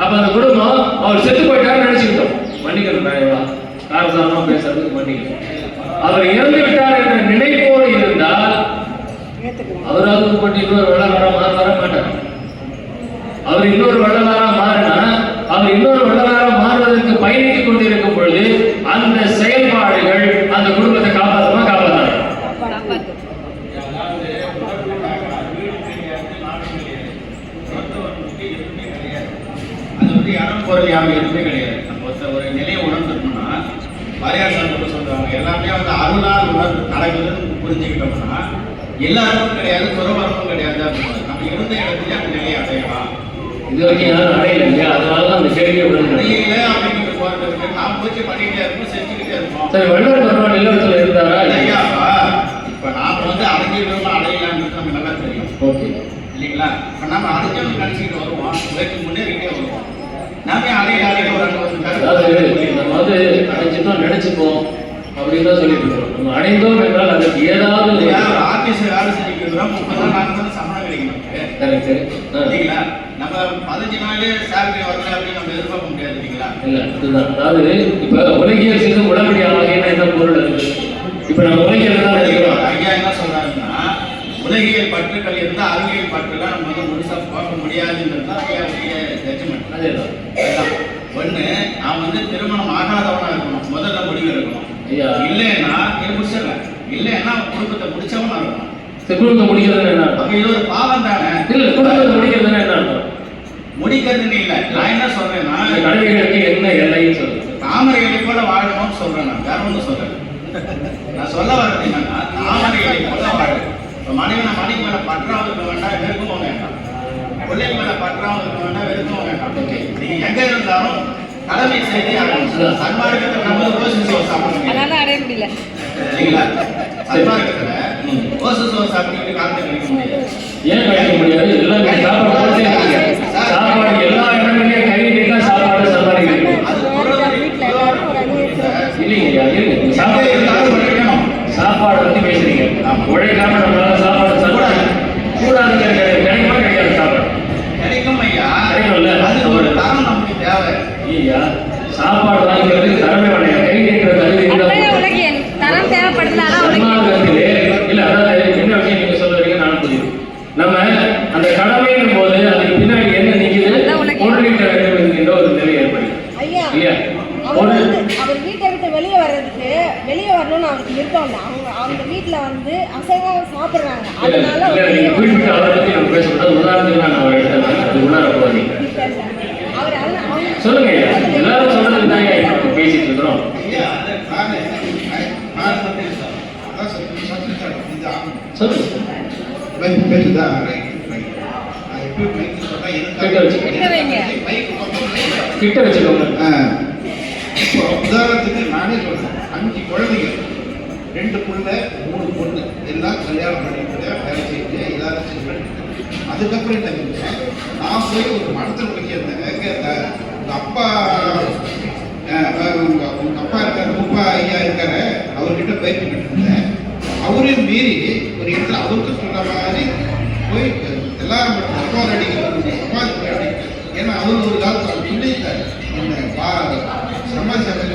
அப்ப அந்த குடும்பம் அவர் செத்து போயிட்டாருன்னு நினைச்சுக்கிட்டோம், மன்னிக்கணும், காரணமா பேசுறதுக்கு மன்னிக்கணும். அவர் இறந்து விட்டார் என்ற நினைப்போடு இருந்தால் அவராவது போட்டு இன்னொரு வள்ளலாரா வர மாட்டார். அவர் இன்னொரு வள்ளலாரா மாறினா அவர் இன்னொரு வள்ளலாரா மாறுவதற்கு பயணித்துக் கொண்டிருக்கும் பொழுது அந்த செயல்பாடுகள் அந்த குடும்பத்தை காப்பாற்றுமா காப்பாற்றாங்க? பொருள் யாரும் எதுவுமே கிடையாது. நம்ம ஒரு நிலையை உணர்ந்துட்டோம்னா, வாரியார் சார் சொல்றாங்க, எல்லாமே வந்து அருளால் உணர்ந்து நடக்குதுன்னு புரிஞ்சுக்கிட்டோம்னா எல்லாருக்கும் கிடையாது, துறவரமும் கிடையாது அப்படின்னு நம்ம இருந்த இடத்துல அந்த நிலையை அடையலாம். இது வரைக்கும் யாரும் அடையல இல்லையா? அதனாலதான் அந்த கேள்வியை அடையல அப்படிங்கிற போறதுக்கு நாம் முயற்சி பண்ணிக்கிட்டே இருக்கோம், செஞ்சுக்கிட்டே இருக்கோம். சரி, வள்ளலார் பெருமாள் இல்லத்துல இருந்தாரா? ஐயாப்பா, இப்ப நாம வந்து அடைஞ்சிருக்கோம் அடையலாம்னு நம்ம நல்லா தெரியும். ஓகே இல்லைங்களா? இப்ப நம்ம அடைஞ்சவங்க நினைச்சுக்கிட்டு வருவோம், முயற்சி முன்னேறிக்கிட்டே வருவோம். நாமே அடையாள ஒரு நம்ம வந்து அடைஞ்சிட்டோம் நினைச்சுப்போம் அப்படின்னு தான் சொல்லிட்டு இருக்கோம். நம்ம அடைந்தோம் என்றால் அதற்கு ஏதாவது ஆபீஸ் வேலை செஞ்சுக்கிறோம், 30 நாள் நாங்கள் சம்பளம் கிடைக்கணும். இல்லைங்களா? நம்ம 15 நாள் சேலரி வரல அப்படின்னு நம்ம எதிர்பார்க்க முடியாது இல்லைங்களா? இல்லை, அதுதான். அதாவது இப்ப உலகியல் செய்து உடம்படி ஆகியன என்ன பொருள் இருக்கு? இப்ப நம்ம உலகியல் தான் இருக்கிறோம். ஐயா என்ன சொல்றாருன்னா, உலகியல் பற்றுக்கள் இருந்தால் அறிவியல் பற்றுலாம் நம்ம வந்து முழுசா பார்க்க முடியாதுன்றது தான் ஐயாவுடைய ஜட்ஜ்மெண்ட். அதேதான். ஒண்ணு, அவன் வந்து திருமணம் ஆகாதவனா இருக்கணும், முதல்ல முடிவு இருக்கணும். இல்லைன்னா முடிச்சிடலாம், இல்லைன்னா குடும்பத்தை முடிச்சவனா இருக்கணும். குடும்பத்தை முடிக்கிறதுன்னு என்ன அர்த்தம்? இது ஒரு பாவம் தானே. இல்ல, குடும்பத்தை முடிக்கிறதுன்னு என்ன அர்த்தம்? முடிக்கிறதுன்னு இல்லை, நான் என்ன சொல்றேன்னா கடமைகளுக்கு என்ன எல்லைன்னு சொல்றேன். தாமரை இலை போல வாழணும்னு சொல்றேன். நான் வேற ஒன்றும் சொல்றேன். நான் சொல்ல வர்றது என்னன்னா, தாமரை இலை போல வாழணும். இப்போ மனைவி மேல பற்றாவும் இருக்க வேண்டாம், வெறுக்கவும் வேண்டாம். பிள்ளைங்க மேல பற்றாவும் இருக்க வேண்டாம், வெறுக்கவும் வேண்டாம். நீங்க எங்க இருந்தாலும் கடமை செய்தி சன்மார்க்கத்தை நம்ம ரோசு சோறு சாப்பிடுங்க. அதனால அடைய முடியல இல்லைங்களா? சன்மார்க்கத்துல ரோசு சோறு சாப்பிட்டு காலத்தை கழிக்க முடியாது. ஏன் கழிக்க முடியாது? எல்லாம் சாப்பாடு எல்லா இடங்களையும் கை நீட்டா சாப்பாடு சம்பாதிக்கணும். அது இல்லைங்க, சாப்பாடு இல்லை அவங்க வீட்டில் வந்து அசைவம் சாப்பிட்றாங்க, இல்ல, அதனால இல்ல, நீங்க குறிப்பிட்டு அவரை பத்தி நம்ம பேசக்கூடாது. உதாரணத்துக்கு நான் அவரை எடுத்தேன், அது உள்ளார போகாதீங்க. அவர் அவங்க சொல்லுங்க ஐயா, எல்லாரும் சொல்றதுக்கு தான் ஐயா இப்ப பேசிட்டு இருக்கிறோம். ஐயா, நான் அதான் சொல்லிட்டாங்க. இது ஆகும். சொல்லுங்க. பேசுதா? ரைட். நான் எப்படி மைக்கு சொன்னா கிட்ட வச்சு. கிட்ட வைங்க. மைக்கு பக்கம் கிட்ட வச்சுக்கோங்க. இப்போ உதாரணத்துக்கு நானே சொல்றேன், 5 குழந்தைங்க, 2 புள்ள 3 பொண்ணு, எல்லாம் கல்யாணம் பண்ணிட்டு வேலை செஞ்சு எல்லாரும் செஞ்சு அதுக்கப்புறம் என்ன செஞ்சேன், நான் போய் ஒரு மடத்தில் போய் கேட்டேன். உங்க அப்பா உங்க அப்பா இருக்காரு, முப்பா ஐயா இருக்காரு, அவர்கிட்ட பயிற்சி பண்ணிருந்தேன். அவரையும் மீறி ஒரு இடத்துல அவருக்கு சொன்ன மாதிரி போய் எல்லாரும் அப்பா அடிக்கிறது, அப்பா அடிக்கிறது. ஏன்னா அவர் ஒரு காலத்தில் அவர் சொல்லியிருக்காரு, இந்த சமாச்சாரம்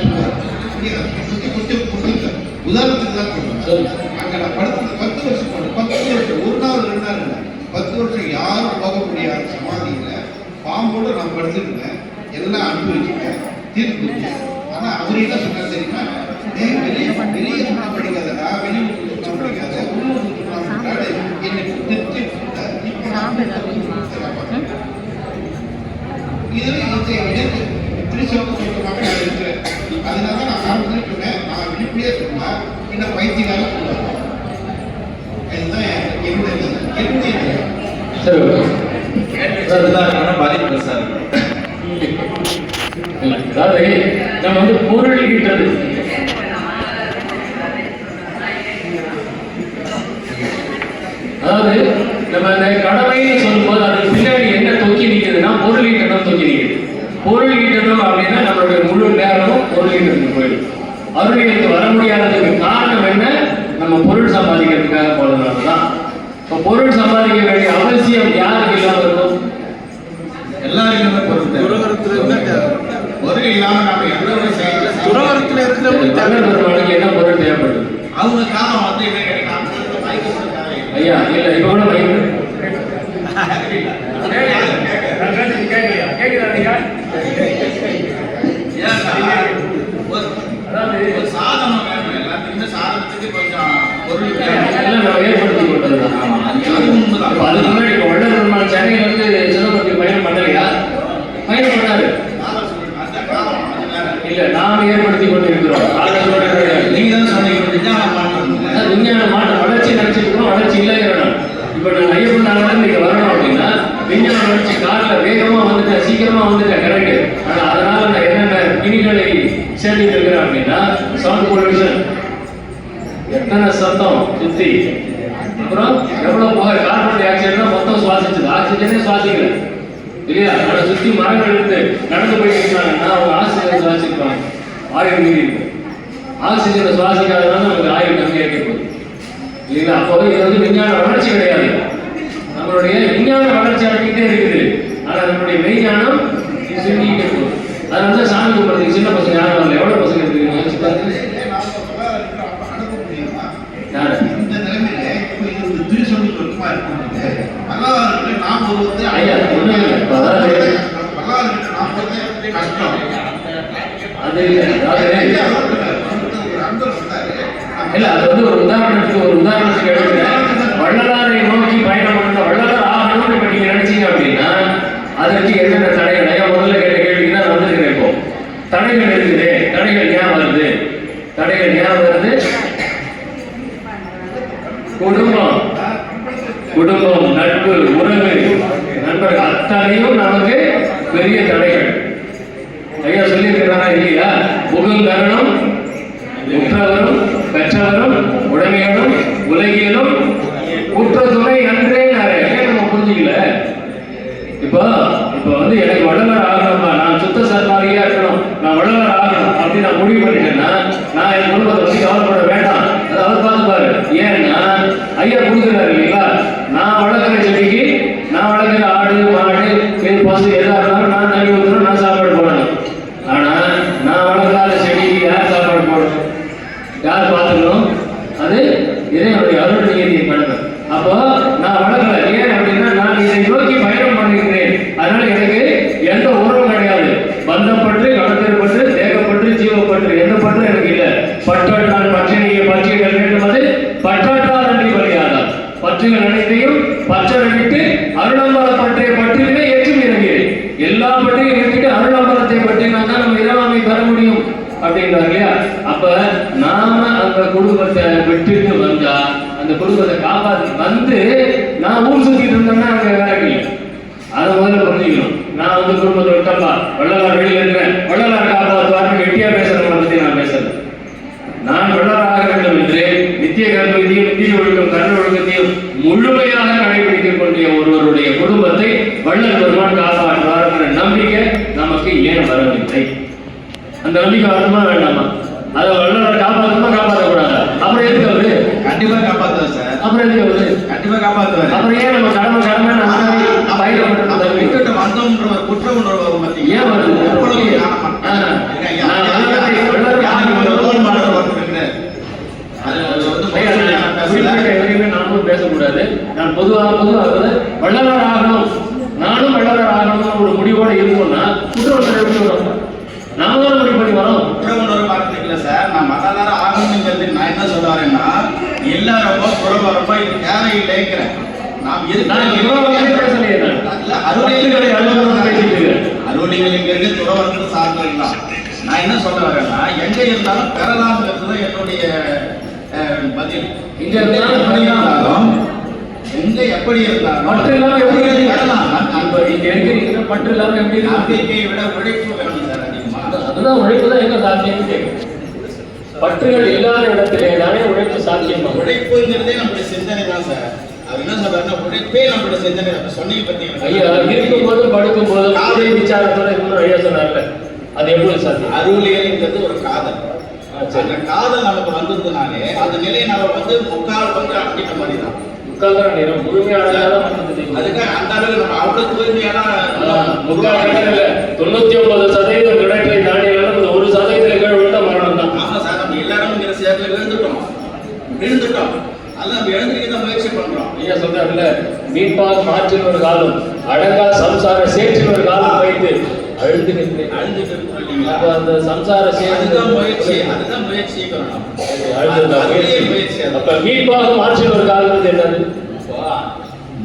கொடுத்துருக்காரு. உதாரணத்துக்கு தான் சொல்றேன். அங்கே நான் படுத்தது 10 வருஷம் போனேன். 10 வருஷம், 1 நாள் 2 நாள் இல்லை, 10 வருஷம் யாரும் போக முடியாத சமாதியில் பாம்போடு நான் படுத்துருந்தேன். எல்லாம் அனுபவிச்சுட்டேன், தீர்ப்பு. ஆனால் அவர் என்ன சொன்னார் தெரியுமா, வெளியே சுத்தம் படிக்காதடா, வெளியூர் சுத்தம் படிக்காத, உள்ளூர் சுத்தம் என்னை திருப்தி திருச்சவங்க சுத்தமாக நான் இருக்கிறேன். அதனால நான் ஆரம்பத்தில் சொன்னேன், நான் வெளிப்படையே சொன்னேன், என்ன பைத்தியக்கார சொல்லுவாங்க. அதுதான் என்னுடைய சரி, பாதிப்பு சார். அதாவது நம்ம வந்து பொருள் ஈட்டுறது, அதாவது நம்ம அந்த கடமைன்னு சொல்லும்போது அது பின்னாடி என்ன தொக்கி நிற்குதுன்னா பொருள் ஈட்டணும் தொக்கி நிற்குது. பொருள் ஈட்டணும் அப்படின்னா நம்மளுடைய முழு நேரமும் பொருள் ஈட்டத்துக்கு போயிடும். அருளிகளுக்கு வர முடியாததுக்கு காரணம் என்ன, நம்ம பொருள் சம்பாதிக்கிறதுக்காக போனதுனால தான். இப்போ பொருள் சம்பாதிக்க வேண்டிய அவசியம் யாருக்கு இல்லாமல் இருக்கும்? எல்லாருக்குமே பொருள் பொருள் இல்லாம நாம எந்த ஒரு துறவரத்தில் இருக்கிறவங்களுக்கு என்ன பொருள் தேவைப்படுது? அவங்க காலம் வந்து என்ன கிடைக்கும்? ஐயா இல்ல, இப்ப கூட பையன் ஒரு சாதனம் வேணும், எல்லாத்துக்குமே சாதனத்துக்கு கொஞ்சம் பொருள் ஏற்படுத்தி கொண்டதுதான். அதுக்கு முன்னாடி இப்ப வள்ளல் சென்னையில இருந்து சிதம்பரத்துக்கு பயணம் பண்ணலையா? பயணம் பண்ணாரு. இல்ல, நாம ஏற்படுத்தி கொண்டு இருக்கிறோம். நீங்க தான் சொன்னீங்க விஞ்ஞான மாற்றம், வளர்ச்சி நினைச்சிருக்கோம், வளர்ச்சி இல்லைங்கிறோம். இப்ப நான் ஐயப்பன் நாளிலிருந்து இங்க வரணும் அப்படின்னா விஞ்ஞான வளர்ச்சி, காரில் வேகமா வந்துட்டேன், சீக்கிரமா வந்துட்டேன், கரெக்ட். ஆனா அதனால நான் என்னென்ன பிணிகளை சேர்த்துட்டு இருக்கிறேன் அப்படின்னா சவுண்ட் பொல்யூஷன், எத்தனை சத்தம் சுத்தி, அப்புறம் எவ்வளவு புகை, கார்பன் டை ஆக்சைடு மொத்தம் சுவாசிச்சது, ஆக்சிஜனே சுவாசிக்கல இல்லையா? அதை சுத்தி மரங்கள் எடுத்து நடந்து போயிட்டு இருந்தாங்கன்னா அவங்க ஆக்சிஜனை சுவாசிப்பாங்க, ஆயுள் மீறி இருக்கும். ஆக்சிஜனை சுவாசிக்காதனால நமக்கு ஆயுள் கம்மியாக போகுது இல்லைங்களா? அப்போ இது வந்து விஞ்ஞான வளர்ச்சி கிடையாது. நம்மளுடைய விஞ்ஞான வளர்ச்சி அடைக்கிட்டே இருக்குது, ஆனா நம்மளுடைய மெய்ஞானம் சுருங்கிக்கிட்டே போகுது. அதனால தான் சாமி கும்பிட்றதுக்கு சின்ன பசங்க யாரும் வரல. எவ்வளவு பசங்க இருக்கு யோசிச்சு பாருங்க. இந்த நிலைமையில இப்போ இது திருச்சொல்லி இருக்குமா இருக்கு வரலாறு நாம் ஒருவது ஐயா ஒண்ணும் இல்லை. அதாவது வரலாறு நாம் கஷ்டம் அது இல்ல, அது வந்து ஒரு உதாரணத்துக்கு எடுக்கிறேன். வள்ளலாரை நோக்கி பயணம் பண்ண வள்ளலார் ஆகணும்னு இப்ப நீங்க நினைச்சீங்க அப்படின்னா அதற்கு என்னென்ன தடைகள்? ஐயா முதல்ல கேட்ட கேள்விக்கு தான் வந்துருக்கிறேன். இப்போ தடைகள் இருக்குது. தடைகள் ஏன் வருது? தடைகள் ஏன் வருது? குடும்பம், நட்பு, உறவு, நண்பர்கள் அத்தனையும் நமக்கு பெரிய தடைகள். ஐயா சொல்லியிருக்கிறாரா இல்லையா? புகழ் கரணம் உற்றவரும் பெற்றவரும் உடைமைகளும் உலகியலும் குற்ற துணை அன்றே நிறைய நம்ம புரிஞ்சுக்கல. இப்போ வந்து எனக்கு வள்ளலார் ஆகணுமா, நான் சுத்த சர்மாரியா இருக்கணும், நான் வள்ளலார் ஆகணும் அப்படின்னு நான் முடிவு பண்ணிட்டேன்னா நான் என் குடும்பத்தை பற்றி கவலைப்பட வேண்டாம். அதை அவர் பார்த்துப்பாரு. ஏன்னா ஐயா கொடுக்குறாரு இல்லைங்களா? நான் வளர்க்குற செடிக்கு, நான் வளர்க்குற ஆடு மாடு பசு எதா இருந்தாலும் நான் தண்ணி ஊற்றணும், நான் சாப்பாடு போடணும். ஆனா நான் வளர்க்காத செடிக்கு யார் சாப்பாடு போடணும்? யார் பார்த்துக்கணும்? அது இறைவனுடைய அருள் நியதியின் கடமை. அப்போ நான் வளர்க்கல. ஏன் அப்படின்னா நான் இதை நோக்கி பயணம் பண்ணிக்கிறேன். அதனால எனக்கு எந்த உறவும் கிடையாது. பந்தப்பட்டு, கடத்தல் பற்று, தேகப்பற்று, ஜீவப்பற்று, எந்த பற்றும் எனக்கு இல்லை. பற்றால் நான் பற்றிய கல்வி பற்றுகள் அனைத்தையும் பற்றரை விட்டு அருளம்பல பற்றை பற்றினே ஏற்றும் இறங்கியது. எல்லா பற்றையும் விட்டுட்டு அருளம்பலத்தை பற்றினா தான் நம்ம இறைவாமை பெற முடியும் அப்படின்றார் இல்லையா? அப்ப நாம அந்த குடும்பத்தை விட்டுட்டு வந்தா அந்த குடும்பத்தை காப்பாத்தி வந்து நான் ஊர் சுத்திட்டு இருந்தேன்னா அங்க வேலை இல்லை. அதை முதல்ல புரிஞ்சுக்கணும். நான் வந்து குடும்பத்தை விட்டப்பா வள்ளலார் வெளியில இருக்கிறேன், வள்ளலார் காப்பாற்றுவார்னு வெட்டியா பேசுறவங்களை பத்தி நான் பேசுறேன். நான் வள்ளலாக வேண்டும் என்று நித்திய கர்ம விதியும் நித்திய ஒழுக்கம் கர்ம ஒழுக்கத்தையும் முழுமையாக கடைபிடிக்கக்கூடிய ஒருவருடைய குடும்பத்தை வள்ளல் பெருமான் காப்பாற்றுவார் என்ற நம்பிக்கை நமக்கு ஏன் வரவில்லை? அந்த நம்பிக்கை வரணுமா வேண்டாமா? அதை வள்ளலார் காப்பாற்றணுமா காப்பாற்றக்கூடாது? அப்புறம் எதுக்கு அவரு? கண்டிப்பா காப்பாத்துவார் சார். அப்புறம் எதுக்கு அவரு? கண்டிப்பா காப்பாத்துவார். அப்புறம் ஏன் நம்ம கடமை விட்டுட்டு வந்தோம்ன்ற ஒரு குற்ற உணர்வு வரும் பார்த்தீங்களா? ஏன் வருது? எவ்வளவு ஞானம். நானும் பேசக்கூடாது. நான் பொதுவாக வள்ளலார் ஆகணும், நானும் வள்ளலார் ஆகணும் ஒரு முடிவோடு இருக்கணும்னா குற்றவசனை எப்படி வரும்? நாம தான் முடிவு பண்ணி வரோம். குற்ற உணர்வு பார்த்துருக்கல சார். நான் வள்ளலார் ஆகணுங்கிறது நான் என்ன சொல்ல வரேன்னா, எல்லாரப்போ புறவரப்போ இது தேவையில்லைங்கிறேன். நாம் அருளிகளுங்கிறது துறவரத்து சார்ந்ததுதான். நான் என்ன சொல்ல வரேன்னா, எங்க இருந்தாலும் பெறலாம்ங்கிறது என்னுடைய பதில். எங்க இருந்தாலும் எங்க எப்படி இருந்தாலும் நம்பிக்கையை விட உழைப்பு வேணும் சார் அதிகமா. அதுதான் உழைப்பு தான் எங்க சாத்தியம் கேட்கும். பற்றுகள் இல்லாத இடத்திலே தானே உழைப்பு சாத்தியமா? உழைப்புங்கிறதே நம்மளுடைய சிந்தனை தான் சார். அவர் என்ன சொல்றாருன்னா, உழைப்பே நம்மளுடைய சிந்தனை. சொன்னீங்க பார்த்தீங்கன்னா ஐயா, இருக்கும் போதும் படுக்கும் போதும் காதல் விசாரத்தோட இன்னும் ஐயா சொன்னார்ல, அது எப்படி சாத்தியம்? அருளியல்ங்கிறது ஒரு காதல். அந்த காதல் நமக்கு வந்ததுனாலே அந்த நிலையை நம்ம வந்து முக்கால் வந்து அடக்கிட்ட மாதிரி தான். முக்கால் தான் நேரம் முழுமையான அதுக்காக அந்த அளவு நம்ம அவ்வளவு தூய்மையான முக்கால் இல்லை 99% கிடைக்கலை தாண்டியெல்லாம் 1% கீழ் விழுந்தா மரணம் தான். ஆமா சார், நம்ம எல்லாரும் இங்க சேர்த்து விழுந்துட்டோம். அதெல்லாம் நம்ம எழுந்திருக்க தான் முயற்சி பண்றோம். ஐயா சொல்றாருல்ல, மீட்பாக மாற்றில் ஒரு காலம் அடங்கா சம்சார சேற்றில் ஒரு காலம் வைத்து அழுதுகிட்டு அப்ப அந்த சம்சார அதுதான் முயற்சி அப்ப மீட்பாக மாற்றில் ஒரு காலம் என்னது?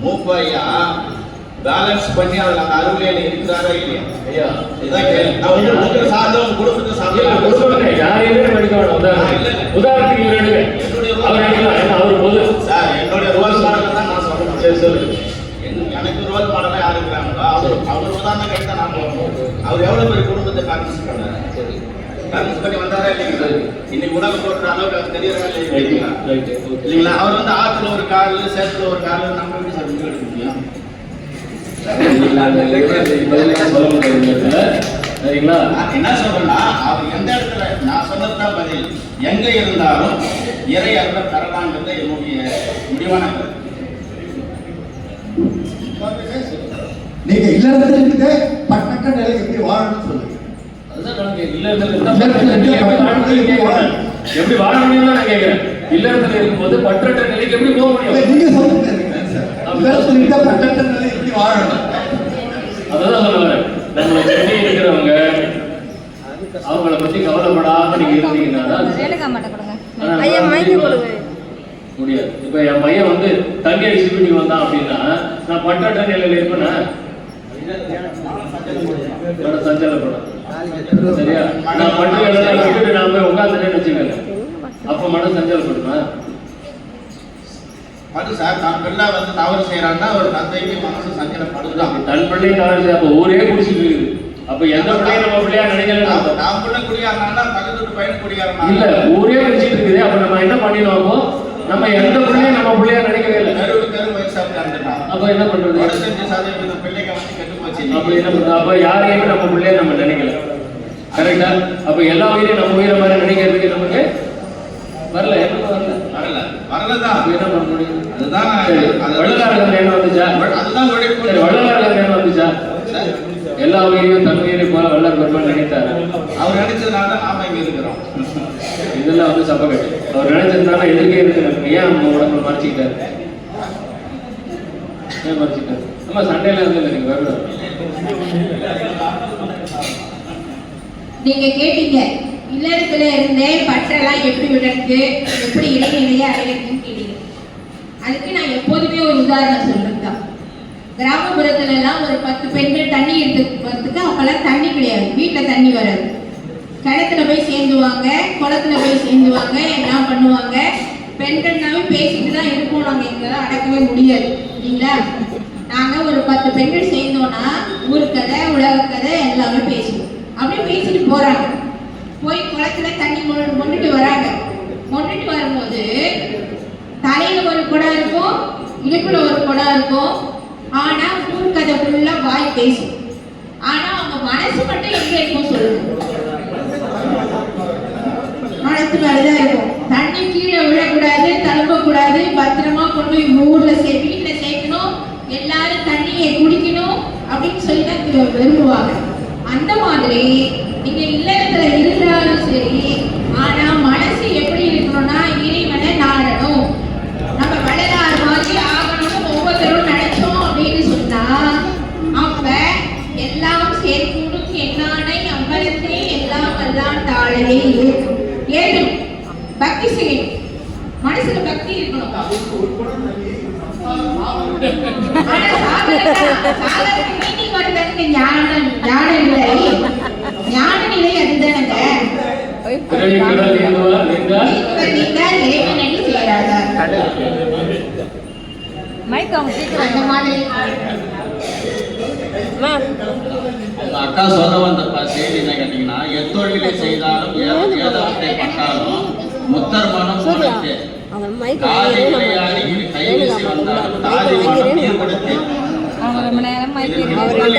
மூப்பையா பேலன்ஸ் பண்ணி அதுல அந்த அருளியல் இருக்கிறாரா இல்லையா? ஐயா இதான் கேள்வி. சார்ந்தவங்க குடும்பத்தை சார்ந்த யாரையுமே படிக்க வேண்டாம். உதாரணத்துக்கு அவர் பொது சார் என்னுடைய ரோல் மாடல் தான் நான் சொல்றேன். சரி சொல்லுங்க. எனக்கு ரோல் மாடலா யாரு இருக்கிறாங்களோ அவர் உதாரணம் கேட்டா நான் போகணும். அவர் எவ்வளவு பெரிய குடும்பத்தை பேலன்ஸ் பண்ணாரு, பேலன்ஸ் பண்ணி வந்தாரா இல்லைங்களா? இன்னைக்கு உணவு போடுற அளவுக்கு அது தெரியறதா இல்லைங்களா? இல்லைங்களா? அவர் வந்து ஆத்துல ஒரு கால் சேத்துல ஒரு கால் நம்ம எப்படி சார் முடிவு எடுக்க முடியும்? சரிங்களா? என்ன சொல்றேன்னா, அவர் எந்த இடத்துல நான் சொன்னதுதான் பதில். எங்க இருந்தாலும் இறை அருள் தரலாங்கிறது என்னுடைய முடிவான கருத்து. நீங்க இல்லறத்திலிருந்து பட்டக்க நிலை எப்படி வாழணும்னு சொல்லுங்க. எப்படி வாழ முடியும் நான் கேட்கிறேன். இல்லறத்துல இருக்கும்போது பற்றற்ற நிலைக்கு எப்படி போக முடியும்? நீங்க சொல்லுங்க. இல்லறத்திலிருந்து பட்டக்க நிலை எப்படி வாழணும்? அதான் சொல்லுவேன். நம்மளை சென்னை இருக்கிறவங்க அவங்கள பத்தி கவலைப்படாம நீங்க இருந்தீங்கன்னா முடியாது. இப்ப என் பையன் வந்து தண்ணி அடிச்சு வீட்டுக்கு வந்தான் அப்படின்னா நான் பட்டற்ற நிலையில இருப்பேன்னா சஞ்சலப்படும். சரியா? நான் பண்டிகை விட்டுட்டு நான் போய் உட்காந்துட்டேன்னு வச்சுக்கோங்க, அப்ப மனம் சஞ்சலப்படுமா? அது சார் தான் பிள்ளை வந்து தவறு செய்யறாங்கன்னா ஒரு தந்தைக்கு மனசு சஞ்சலப்படுதான். தன் பிள்ளையும் தவறு செய்ய அப்ப ஊரே குடிச்சிட்டு இருக்குது. அப்ப எந்த பிள்ளையும் நம்ம பிள்ளையா நினைக்கல. நான் பிள்ளை குடியாருனா பக்கத்து பையன் குடியாருனா இல்ல, ஊரே குடிச்சிட்டு இருக்குது. அப்ப நம்ம என்ன பண்ணிடுவோம்? நம்ம எந்த பிள்ளையும் நம்ம பிள்ளையா நினைக்கவே இல்லை. கரு வயசா அப்ப என்ன பண்றது? 65% பிள்ளைங்க வந்து கெட்டு போச்சு. அப்ப என்ன பண்றது? அப்ப யாரையுமே நம்ம பிள்ளைய நம்ம நினைக்கல. கரெக்டா? அப்ப எல்லா உயிரையும் நம்ம உயிரை மாதிரி நினைக்கிறதுக்கு நமக்கு வரல. வரலதான். என்ன பண்ண முடியும்? அதுதான் வள்ளலார்கள் நேரம் வந்துச்சா? அதுதான் உழைப்பு. வள்ளலார்கள் நேரம் வந்துச்சா? எல்லா உயிரையும் தன் உயிரை போல வள்ளல் பெருமாள் நினைத்தாரு. அவர் நினைச்சதுனால நாம இங்க இருக்கிறோம். இதெல்லாம் வந்து சப்ப கட்டு. அவர் நினைச்சதுனால எதிர்க்கே இருக்கிறாங்க. ஏன் நம்ம உடம்புல மறைச்சிக்கிட்டாரு? ஏன் மறைச்சிக்கிட்டாரு? நம்ம சண்டையில இருந்து நீங்க வரல. நீங்க கேட்டீங்க இல்லறத்துல இருந்தே பற்றெல்லாம் எப்படி விடறது, எப்படி இடைநிலையை அடையிறதுன்னு கேட்டீங்க. அதுக்கு நான் எப்போதுமே ஒரு உதாரணம் சொல்றது தான். கிராமப்புறத்துல எல்லாம் ஒரு 10 பெண்கள் தண்ணி எடுத்து வரதுக்கு அப்பெல்லாம் தண்ணி கிடையாது, வீட்டில் தண்ணி வராது. கிணத்துல போய் சேர்ந்துவாங்க, குளத்துல போய் சேர்ந்துவாங்க, எல்லாம் பண்ணுவாங்க. பெண்கள்னாவே பேசிட்டு தான் இருப்போம், நாங்கள் எங்களால் அடக்கவே முடியாது இல்லைங்களா. நாங்கள் ஒரு 10 பெண்கள் சேர்ந்தோன்னா ஊர் கதை உலக கதை எல்லாமே பேசுவோம். அப்படியே பேசிட்டு போறாங்க. போய் குளத்துல தண்ணி கொண்டுட்டு வராங்க. கொண்டுட்டு வரும்போது தலையில ஒரு குடம் இருக்கும், இடுப்புல ஒரு குடம் இருக்கும். ஆனா ஊர் கதை ஃபுல்லா வாய் பேசும். ஆனா அவங்க மனசு மட்டும் எங்க இருக்கும் சொல்லுங்க? மனசு மேலதான் இருக்கும். தண்ணி கீழே விழக்கூடாது, தழும்பக்கூடாது, பத்திரமா கொண்டு போய் ஊர்ல வீட்டுல சேர்க்கணும், எல்லாரும் தண்ணியை குடிக்கணும் அப்படின்னு சொல்லி தான் விரும்புவாங்க. அந்த மாதிரி நீங்க இல்லறத்துல இருந்தாலும் சரி, ஆனா மனசு எப்படி இருக்கணும்னா இறைவனை நாடணும். நம்ம வள்ளலார் மாதிரி ஆகணும்னு ஒவ்வொருத்தரும் நினைச்சோம் அப்படின்னு சொன்னா, அப்ப எல்லாம் சேர்க்கூடும் என்னானை அம்பலத்தே எல்லாம் எல்லாம் தாழையே ஏதும் பக்தி செய்யணும். மனசுல பக்தி இருக்கணும். ஆனா சாதனைக்கு மீட்டிங் வருதுன்னு ஞானம் இல்லை. ஞான நிலை அதுதானங்க. அந்த மாதிரி அக்கா சொல்ல வந்த செய்தி என்ன கேட்டீங்கன்னா, எத்தொழிலை செய்தாலும் ஏதாவது பட்டாலும் முத்தர் மனம் கொடுத்து தாதி விளையாடி கைவீசி வந்தாலும் தாதி மனம் நீர் கொடுத்து.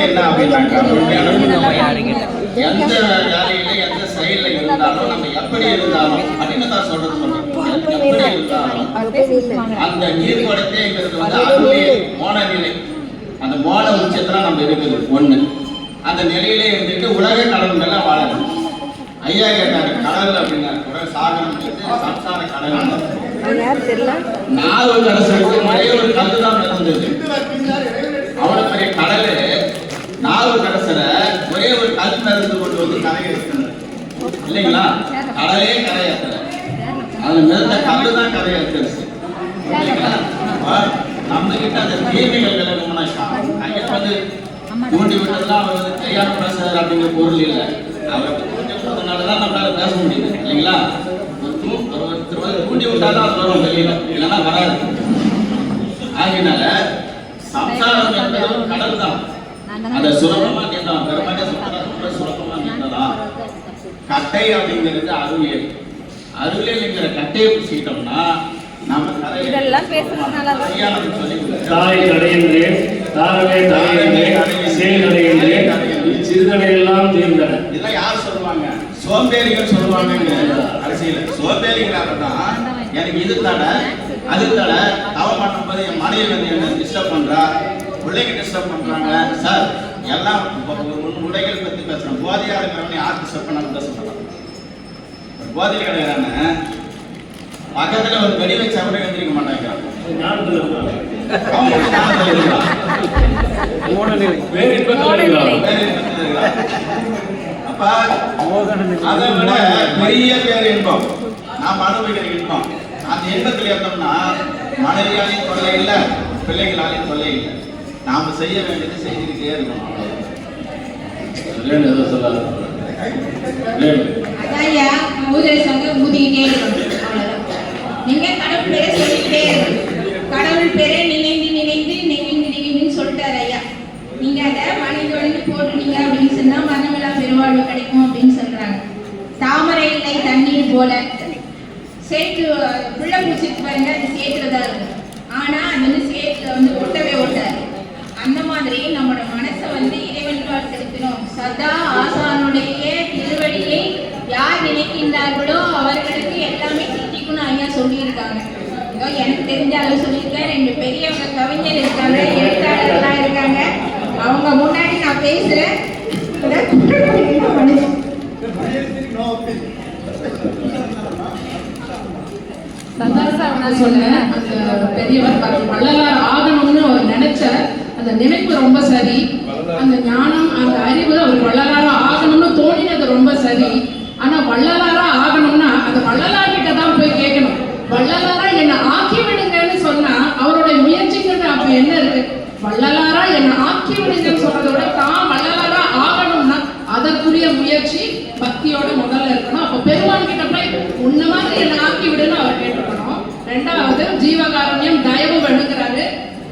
என்ன அப்படின்னாக்கா, எந்த வேலையில எந்த செயல்ல இருந்தாலும் நம்ம எப்படி இருந்தாலும் அப்படின்னு தான் சொல்றது. எப்படி இருந்தாலும் அந்த நீர் கொடுத்தேங்கிறது வந்து அதுவே மோன நிலை. அந்த மோன உச்சத்துல நம்ம இருக்குது ஒண்ணு. அந்த நிலையிலே இருந்துட்டு உலக கடல்கள் வாழணும். ஐயா கேட்டாரு கடல் அப்படின்னா சாகரம் சம்சார கடல். 4 கடைசிக்கு ஒரே ஒரு கல்லு தான் இருந்தது. அவ்வளவு பெரிய கடலு 4 கடைசில ஒரே ஒரு கல் இருந்து கொண்டு வந்து கரையை இல்லைங்களா. கடலே கரையேற்ற அதுல மிதந்த கல்லு தான் கரையேற்றுச்சு இல்லைங்களா. நம்ம கிட்ட அந்த தீமைகள் விலகும்னாக்கா ஐயா வந்து தூண்டி விட்டதுலாம் அவர் வந்து கையாள பேசுறாரு அப்படிங்கிற பொருள் இல்லை. அவரை தூண்டி விட்டதுனாலதான் நம்மளால பேச முடியுது இல்லைங்களா. தூண்டி விட்டாதான் அது வரும் வெளியில, இல்லைன்னா வராது. ஆகினால சம்சாரம் என்பது ஒரு கடல் தான். அதை சுலபமா கேட்டான் பெருமாட்டே சுலபமா கேட்டதான். கட்டை அப்படிங்கிறது அருளியல். அருளியல்ங்கிற கட்டையை பிடிச்சிக்கிட்டோம்னா நம்ம தாய் தடையின்றே தாரவே தடையின்றே சேல் தடையின்றே சிறுதடையெல்லாம் தீர்ந்தன. இதெல்லாம் யார் சொல்லுவாங்க? சோம்பேறிகள் சொல்லுவாங்க. அரசியல் சோம்பேறிகளாக தான் எனக்கு இது தடை அது தடை. தவம் பண்ணும்போது என் மனைவி வந்து என்ன டிஸ்டர்ப் பண்றா, பிள்ளைங்க டிஸ்டர்ப் பண்றாங்க. சார் எல்லாம் பிள்ளைகள் பத்தி பேசுறோம். போதையா இருக்கிறவங்க யார் டிஸ்டர்ப் பண்ணாலும் பேச மாட்டாங்க. போதையில் கிடையாது பக்கத்துல ஒரு வெடி வச்சா கூட எழுந்திரிக்க மாட்டாங்க. அப்ப அதை விட பெரிய பேர் இன்பம் நாம் அனுபவிக்கிற இன்பம். அந்த இன்பத்தில் இருந்தோம்னா மனைவியாலையும் தொல்லை இல்லை, பிள்ளைகளாலையும் தொல்லை இல்லை. நாம செய்ய வேண்டியது செய்துக்கிட்டே இருக்கணும். ஊதிக்கிட்டே இருக்கணும். நீங்க கடவுள் பேரை சொல்லிக்கிட்டே இருக்கணும். கடவுள் பேரை நினைந்து நினைந்து நெகிழ்ந்து நெகிழ்ந்துன்னு சொல்லிட்டாரு ஐயா. நீங்க அதை மனைவி போட்டுனீங்க அப்படின்னு சொன்னா மனமெல்லாம் பெருவாழ்வு கிடைக்கும் அப்படின்னு சொல்றாங்க. தாமரை இல்லை தண்ணீர் போல சேற்று புள்ள பூச்சிட்டு பாருங்க, அது சேற்றுல தான் இருக்கு. ஆனா அது வந்து சேற்றுல வந்து ஒட்டவே ஒட்டாது. அந்த மாதிரி நம்மளோட மனசை வந்து இறைவன்பால் செலுத்தணும். சதா ஆசானுடைய திருவடியை யார் நினைக்கின்றார்களோ அவர்களுக்கு எல்லாமே சித்திக்கும்னு ஐயா சொல்லியிருக்காங்க. எனக்கு தெரிஞ்ச அளவு சொல்லியிருக்கேன். 2 பெரியவங்க கவிஞர் இருக்காங்க, எழுத்தாளர்கள்லாம் இருக்காங்க. அவங்க முன்னாடி நான் பேசுறேன். அந்த பெரியவர் வள்ளலார் ஆகணும்னு அவர் நினைச்ச அந்த நினைப்பு ரொம்ப சரி. அந்த ஞானம் அந்த அறிவு அவர் வள்ளலாரா ஆகணும்னு தோணினது ரொம்ப சரி. ஆனா வள்ளலாரா ஆகணும்னா அந்த வள்ளலார் கிட்ட தான் போய் கேட்கணும். வள்ளலாரா என்ன ஆக்கி விடுங்கன்னு சொன்னா வள்ளலாரா என்னை ஆக்கி விடுங்கன்னு சொல்றதை விட தான் வள்ளலாரா ஆகணும்னா அதற்குரிய முயற்சி பக்தியோட முதல்ல இருக்கணும். அப்ப பெருமான் கிட்ட போய் உன்ன மாதிரி என்னை ஆக்கி விடுன்னு அவர் கேட்டுக்கணும். ரெண்டாவது ஜீவகாருண்யம் தயவு வேணுங்கிறாரு.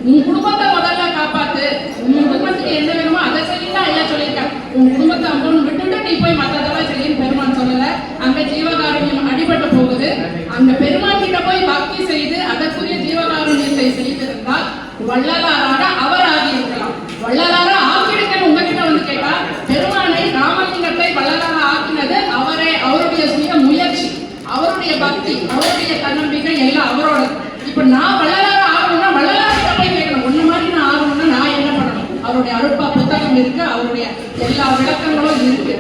உன் குடும்பத்தை முதல்ல காப்பாத்து, உன் குடும்பத்துக்கு என்ன வேணுமோ அதை செய்யலாம் ஐயா சொல்லியிருக்காரு. உன் குடும்பத்தை அங்கன்னு விட்டுட்டு நீ போய் மற்றதெல்லாம் செய்யும் பெருமான் சொல்லல. அங்க ஜீவகாருண்யம் அடிபட்டு போகுது. அந்த பெருமான் கிட்ட போய் பக்தி செய்து அதற்குரிய ஜீவகாருண்யத்தை செய்திருந்தால் வள்ளலாராக அவர் ஆகி இருக்கலாம். வள்ளலாரா ஆக்கிடுங்கன்னு உங்ககிட்ட வந்து கேட்டா பெருமானை ராமலிங்கத்தை வள்ளலாரா ஆக்கினது அவரே, அவருடைய சுய முயற்சி, அவருடைய பக்தி, அவருடைய தன்னம்பிக்கை எல்லாம் அவரோட. இப்ப நான் வள்ளலாரா ஆகணும்னா வள்ளலார்கிட்ட போய் கேட்கணும். ஒண்ணு மாதிரி நான் ஆகணும்னா நான் என்ன பண்ணணும்? அவருடைய அருட்பா புத்தகம் இருக்கு, அவருடைய எல்லா விளக்கங்களும் இருக்கு.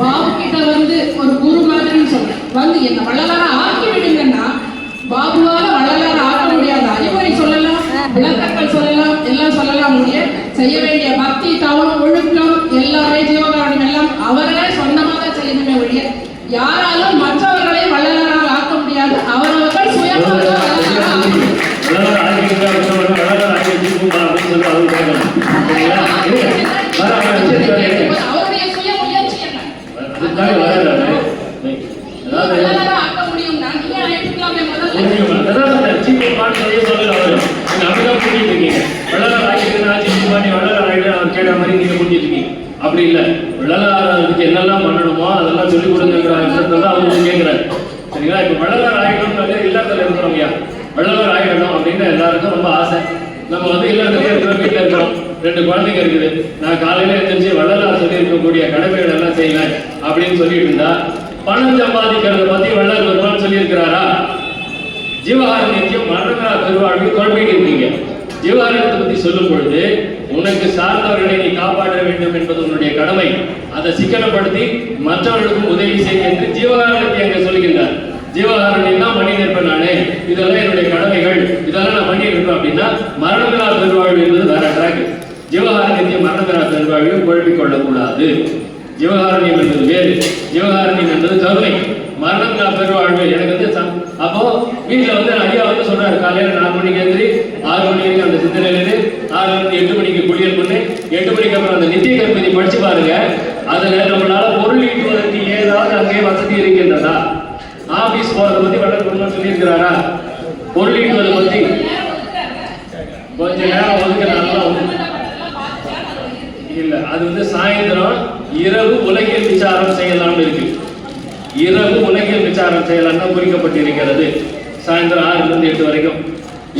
பாபு கிட்ட வந்து ஒரு குரு மாதிரின்னு சொல்றேன் வந்து என்ன வள்ளலாரா ஆக்கி விடுங்கன்னா பாபுவால வள்ளலாரா ஆக்க முடியாது. அறிவுரை சொல்லலாம், விளக்கங்கள் சொல்லலாம், எல்லாம் சொல்லலாம். செய்ய வேண்டிய பக்தி, தவம், ஒழுக்கம் எல்லாமே ஜீவகாருண்யம் எல்லாம் அவர்களே சொந்தமாக தான் செய்யணுமே ஒழிய யாராலும் மற்றவர்களை வள்ளலாராக ஆக்க முடியாது. அவரவர்கள் சுயமாக அவருடைய சுய முயற்சி என்ன வள்ளலாரா ஆக்க முடியும்னா நீங்க ஏற்றுக்கலாமே முதல்ல. அப்படி இல்ல, வள்ளலாருக்கு என்னெல்லாம் பண்ணணுமோ அதெல்லாம் சொல்லிக் கொடுங்கிற அவரு கேட்கிறாரு. சரிங்களா? இப்ப வள்ளலார் ஆகிடணும்னாலே இல்லத்துல இருக்கிறோம்யா, வள்ளலார் ஆகிடணும் அப்படின்னு எல்லாருக்கும் ரொம்ப ஆசை. நம்ம வந்து இல்லத்துல இருக்கிறோம், வீட்டுல இருக்கிறோம், 2 குழந்தைங்க இருக்குது. நான் காலையில எழுந்திரிச்சு வள்ளலார் சொல்லி இருக்கக்கூடிய கடமைகள் எல்லாம் செய்வேன் அப்படின்னு சொல்லிட்டு இருந்தா பணம் சம்பாதிக்கிறத பத்தி வள்ளல் பெருமான் சொல்லி இருக்கிறாரா? ஜீவகாருண்யத்தையும் மரணமில்லா பெருவாழ்வையும் குழம்பிட்டு இருக்கீங்க. ஜீவகாருண்யத்தை பத்தி சொல்லும் பொழுது உனக்கு சார்ந்தவர்களை நீ காப்பாற்ற வேண்டும் என்பது உன்னுடைய கடமை. அதை சிக்கனப்படுத்தி மற்றவர்களுக்கும் உதவி செய்ய என்று ஜீவகாருண்யத்தை அங்க சொல்லுகின்றார். ஜீவகாருண்யம் தான் பண்ணி நிற்பேன் நானே, இதெல்லாம் என்னுடைய கடமைகள், இதெல்லாம் நான் பண்ணி இருப்பேன் அப்படின்னா மரணமில்லா பெருவாழ்வு என்பது வேற ட்ராக். ஜீவகாருண்யத்தையும் மரணமில்லா பெருவாழ்வையும் குழப்பிக் கொள்ளக்கூடாது. ஜீவகாருண்யம் என்பது வேறு, ஜீவகாருண்யம் என்பது கருணை. மரணமில்லா பெருவாழ்வு எனக்கு வந்து அப்போ வீட்டுல வந்து ஐயா வந்து சொல்றாரு, காலையில 4 மணிக்கு எழுந்திரி 6 மணி வரைக்கும் அந்த சிந்தனையிலிருந்து 6 to 8 மணிக்கு குளியல் பண்ணு, 8 மணிக்கு அப்புறம் அந்த நித்திய கர்மத்தை படிச்சு பாருங்க. அதுல நம்மளால பொருள் ஈட்டுவதற்கு ஏதாவது அங்கே வசதி இருக்கின்றதா? ஆபீஸ் போறதை பத்தி வள்ளல் சொல்லி இருக்கிறாரா? பொருள் ஈட்டுவதை பத்தி கொஞ்ச நேரம் ஒதுக்கலாம் இல்ல. அது வந்து சாயந்தரம் இரவு உலகியல் விசாரம் செய்யலாம்னு இருக்கு. இரவு உலகியல் விசாரம் செய்யலாம் தான் குறிக்கப்பட்டிருக்கிறது. சாயந்தரம் 6 to 8 வரைக்கும்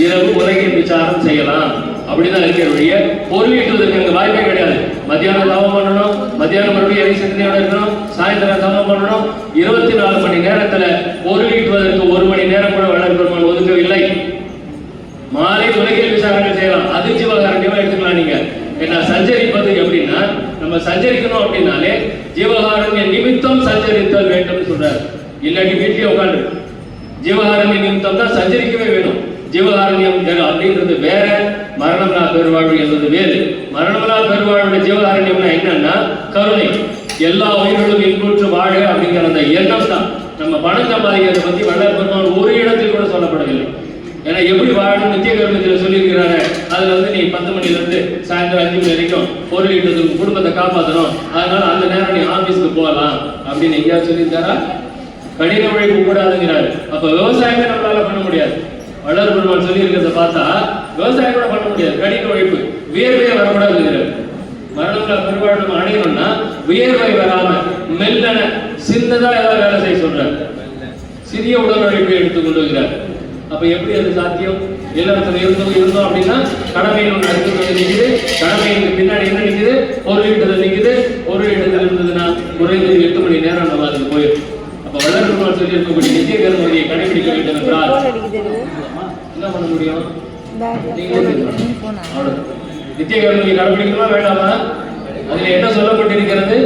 இரவு உலகியல் விசாரம் செய்யலாம் அப்படிதான் இருக்கிற வழிய பொருள் ஈட்டுவதற்கு அங்க வாய்ப்பே கிடையாது. மத்தியானம் தவம் பண்ணணும், மத்தியானம் மறுபடியும் இறை சிந்தனையோட இருக்கணும், சாயந்தரம் தவம் பண்ணணும். 24 மணி நேரத்துல பொருள் ஈட்டுவதற்கு 1 மணி நேரம் கூட வள்ளல் பெருமான் ஒதுக்கவில்லை. மாலை உலகியல் விசாரங்கள் செய்யலாம், அது ஜீவகாருண்யமா எடுத்துக்கலாம். நீங்க என்ன சஞ்சரிப்பது எப்படின்னா, நம்ம சஞ்சரிக்கணும் அப்படின்னாலே ஜீவகாருண்ய நிமித்தம் சஞ்சரித்தல் வேண்டும் சொல்றாரு. இல்லாட்டி வீட்டிலே உட்காந்து ஜீவகாருண்ய நிமித்தம் தான் சஞ்சரிக்கவே வேணும். ஜீவகாருண்யம் அப்படின்றது வேற, மரணமில்லா பெருவாழ்வு என்பது வேறு. மரணமில்லா பெருவாழ்வுடைய ஜீவகாருண்யம்னா என்னன்னா கருணை, எல்லா உயிர்களும் இன்புற்று வாழ அப்படிங்கிற அந்த எண்ணம் தான். நம்ம பணம் சம்பாதிக்கிறத பத்தி வள்ளல் பெருமான் ஒரு இடத்தில் கூட சொல்லப்படவில்லை. ஏன்னா எப்படி வாழணும் நித்திய கர்மத்தில் சொல்லியிருக்கிறாங்க. அதுல வந்து நீ 10 மணில இருந்து சாயந்தரம் 5 மணி வரைக்கும் பொருள் ஈட்டுறதுக்கு குடும்பத்தை காப்பாற்றணும், அதனால அந்த நேரம் நீ ஆபீஸ்க்கு போகலாம் அப்படின்னு எங்கேயாவது சொல்லியிருக்காரா? கடின உழைப்பு கூடாதுங்கிறாரு. அப்ப விவசாயமே நம்மளால பண்ண முடியாது. வள்ளல் பெருமான் சொல்லி இருக்கிறத பார்த்தா விவசாயம் கூட பண்ண முடியாது. கடின உழைப்பு, வியர்வையே வரக்கூடாதுங்கிறாரு. மரணமில்லா பெருவாழ்வு அடையணும்னா வியர்வை வராம மெல்லன சின்னதா ஏதாவது வேலை செய்ய சொல்றாரு. சிறிய உடல் உழைப்பை எடுத்துக் கொள்ளுகிறார். அப்ப எப்படி அது சாத்தியம்? எல்லாத்துல இருந்தோம் அப்படின்னா கடமையின் ஒன்று அடுத்து நிற்குது, கடமையின் பின்னாடி என்ன நிற்குது? பொருள் ஈட்டுதல் நிற்குது. பொருள் ஈட்டுதல் இருந்ததுன்னா குறைந்தது 8 மணி நேரம் நம்ம அதுக்கு போயிடும். அப்ப வள்ளல் பெருமான் சொல்லி இருக்கக்கூடிய நித்திய கர்மத்தை கடைபிடிக்க வேண்டும் என்றால் என்ன பண்ண முடியும்? நித்திய கர்மத்தை கடைபிடிக்கணுமா வேண்டாமா? அதுல என்ன சொல்லப்பட்டிருக்கிறது?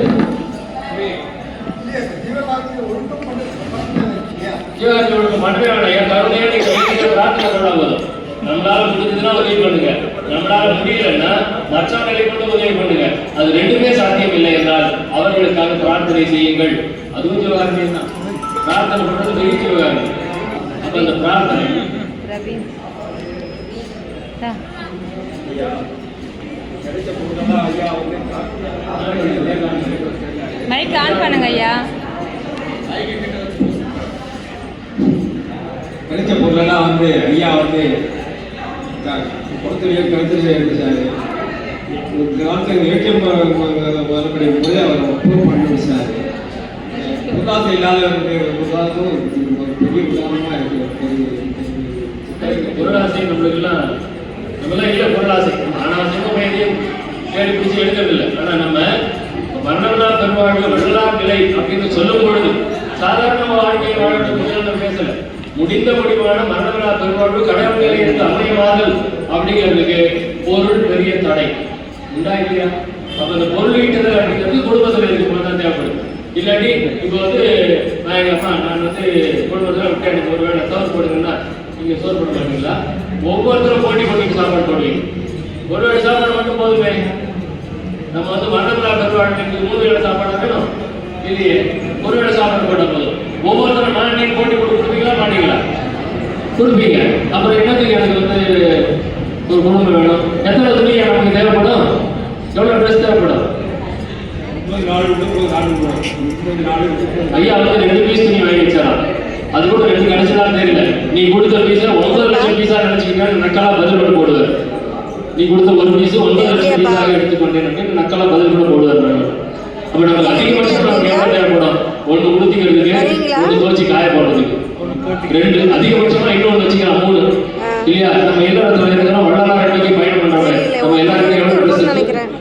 ஜீவகாருண்யம் மட்டுமே வேண்டாம், என் கருணையை நீங்க பிரார்த்தனை பண்ண போதும். நம்மளால முடிஞ்சதுன்னா உதவி பண்ணுங்க, நம்மளால முடியலன்னா மற்றவர்களை கொண்டு உதவி பண்ணுங்க. அது ரெண்டுமே சாத்தியம் இல்லை என்றால் அவர்களுக்காக பிரார்த்தனை செய்யுங்கள். அதுவும் ஜீவகாருண்யம் தான். பிரார்த்தனை பண்றது பெரிய ஜீவகாருண்யம். அப்ப அந்த பிரார்த்தனை மைக் ஆன் பண்ணுங்க ஐயா. கிடைச்ச பொருளெல்லாம் வந்து ஐயா வந்து பொறுத்தவரையே கருத்து எடுத்தாரு. ஒரு காலத்தில் ஏடிஎம் வரக்கூடிய போது அவர் அப்ரூவ் பண்ணி வச்சாரு. பொருளாதாரம் இல்லாத பொருளாதாரம் ஒரு பெரிய உதாரணமாக இருக்கு. பொருளாசை நம்மளுக்கெல்லாம் இல்லை பொருளாசை அனாவசியமாக எதையும் தேடி பிடிச்சி எடுக்கிறதில்லை. ஆனால் நம்ம வர்ணனா பெருவாழ்வு வள்ளலார் நிலை அப்படின்னு சொல்லும் பொழுது சாதாரண வாழ்க்கையை வாழக்கூடிய நம்ம பேசல. முடிந்த முடிவான மரணங்களா பெருவாழ்வு கடவுள் நிலையிற்கு அமையவாதல் அப்படிங்கிறதுக்கு பொருள் பெரிய தடை உண்டா இல்லையா? அப்ப அந்த பொருள் ஈட்டுதல் அப்படிங்கிறது குடும்பத்தில் இருக்கு தான் தேவைப்படுது. இல்லாட்டி இப்போ வந்து நான் எங்கள் அம்மா நான் வந்து குடும்பத்தில் விட்டு எனக்கு ஒரு வேளை சோறு போடுங்கன்னா நீங்கள் சோறு போட மாட்டீங்களா? ஒவ்வொருத்தரும் போட்டி போட்டிக்கு சாப்பாடு போடுவீங்க. ஒரு வேளை சாப்பாடு மட்டும் போதுமே. நம்ம வந்து மரணங்களா பெருவாழ்வுக்கு 3 வேளை சாப்பாடு வேணும் இல்லையே, ஒரு வேளை சாப்பாடு போட்டால் போதும். ஒவ்வொருத்தரும் நான் நீங்கள் போட்டி போட்டு கொடுப்பீங்களா மாட்டீங்களா? கொடுப்பீங்க. அப்புறம் என்னத்துக்கு எனக்கு வந்து ஒரு குடும்பம் வேணும்? எத்தனை துணி நமக்கு தேவைப்படும்? எவ்வளோ ட்ரெஸ் தேவைப்படும்? ஐயா வந்து 2 பீஸ் துணி வாங்கி வச்சாராம். அது கூட 2 கிடைச்சதான் தெரியல. நீ கொடுத்த பீஸை 9 லட்சம் பீஸா நினைச்சுக்கிட்டு நக்கலா பதில் கூட போடுவார். நீ கொடுத்த ஒரு பீஸ் 9 லட்சம் பீஸாக எடுத்துக்கொண்டேன் நக்கலா பதில் கூட போடுவார். அப்ப நமக்கு அதிகபட்சம் நமக்கு எவ்வளவு தேவைப்படும்? 1 உடுத்திக்கிறதுக்கு, 1 துவச்சி காய போடுறதுக்கு, 2 அதிகபட்சமா இன்னொன்று வச்சுக்கலாம் 3 இல்லையா? நம்ம எல்லாத்துல இருக்கிறோம் வள்ளலார் அன்னைக்கு பயணம் பண்றோம். நம்ம எல்லாருக்கும் எவ்வளவு ட்ரெஸ் நினைக்கிறேன்.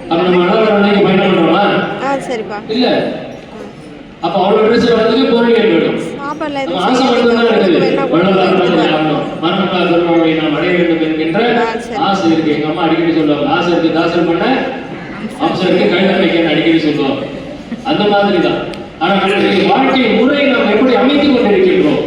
அப்ப நம்ம வள்ளலார் அன்னைக்கு பயணம் பண்றோமா? சரிப்பா இல்ல. அப்ப அவ்வளவு ட்ரெஸ் வரதுக்கு பொருள் வேணும். ஆசை மட்டும்தான் இருக்குது. வள்ளலார் மரணங்களா பெருவாழ்வை நாம் அடைய வேண்டும் என்கின்ற ஆசை இருக்கு. எங்க அம்மா அடிக்கடி சொல்லுவாங்க, ஆசை இருக்கு தாசல் பண்ண அம்சருக்கு கைதான் வைக்க அடிக்கடி சொல்லுவோம். அந்த மாதிரி தான். ஆனா வாழ்க்கை முறையை நாம் எப்படி அமைத்துக் கொண்டிருக்கின்றோம்?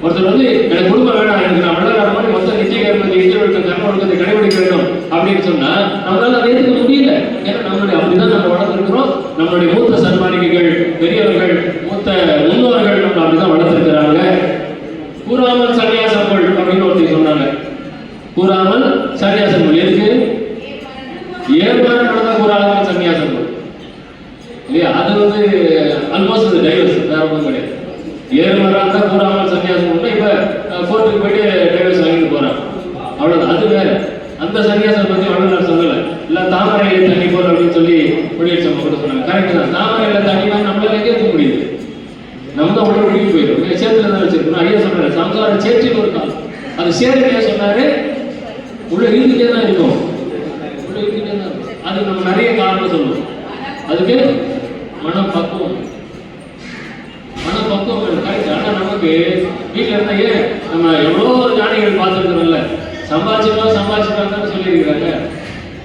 ஒருத்தர் வந்து எனக்கு குடும்பம் வேணாம், எனக்கு நான் வள்ளலார் மாதிரி மொத்த நிச்சய கர்மத்தை இந்திய ஒழுக்கம் கர்ம ஒழுக்கத்தை கடைபிடிக்க வேண்டும் அப்படின்னு சொன்னா நம்மளால அதை ஏற்றுக்க முடியல. ஏன்னா நம்மளுடைய அப்படிதான் நம்ம வளர்த்திருக்கிறோம். நம்மளுடைய மூத்த சன்மானிகள் பெரியவர்கள் மூத்த முன்னோர்கள் நம்ம அப்படிதான் வளர்த்திருக்கிறாங்க. கூறாமல் சன்னியாசம் கொள் அப்படின்னு ஒருத்தர் சொன்னாங்க. கூறாமல் சன்னியாசம் கொள் எதுக்கு? ஏழ்மான நடந்த கூறாமல் சன்னியாசம் கொள் இல்லையா? அது வந்து ஆல்மோஸ்ட் டைவர்ஸ், வேற ஒன்றும் கிடையாது. 7 மரம் தான் கூறாமல் சன்னியாசம் கொண்டு இப்ப கோர்ட்டுக்கு போயிட்டு டைவர்ஸ் வாங்கிட்டு போறான். அவ்வளவுதான். அது வேற. அந்த சன்னியாசம் பத்தி வள்ளலார் சொல்லல. இல்ல தாமரையில தண்ணி போற அப்படின்னு சொல்லி குடியரசு கூட சொன்னாங்க. கரெக்ட் தான். தாமரையில தண்ணி தான் நம்மளால எங்கே இருக்க முடியுது? நம்ம தான் உடனே முடிவு போயிடும். சேத்துல தான் வச்சிருக்கணும். ஐயா சொன்னாரு சம்சார சேற்றில் ஒரு காலம். அது சேருக்கையா சொன்னாரு உள்ள இருந்துட்டே தான் இருக்கும். உள்ள இருந்துட்டே தான் இருக்கும். அது நம்ம நிறைய காரணம் சொல்லுவோம். அதுக்கு மனப்பக்குவம் கரெக்ட். ஆனா நமக்கு வீட்டுல இருந்தா ஏன் நம்ம எவ்வளோ ஞானிகள் பார்த்துருக்கிறோம்ல, சம்பாதிச்சிருக்காங்கன்னு சொல்லியிருக்கிறாங்க.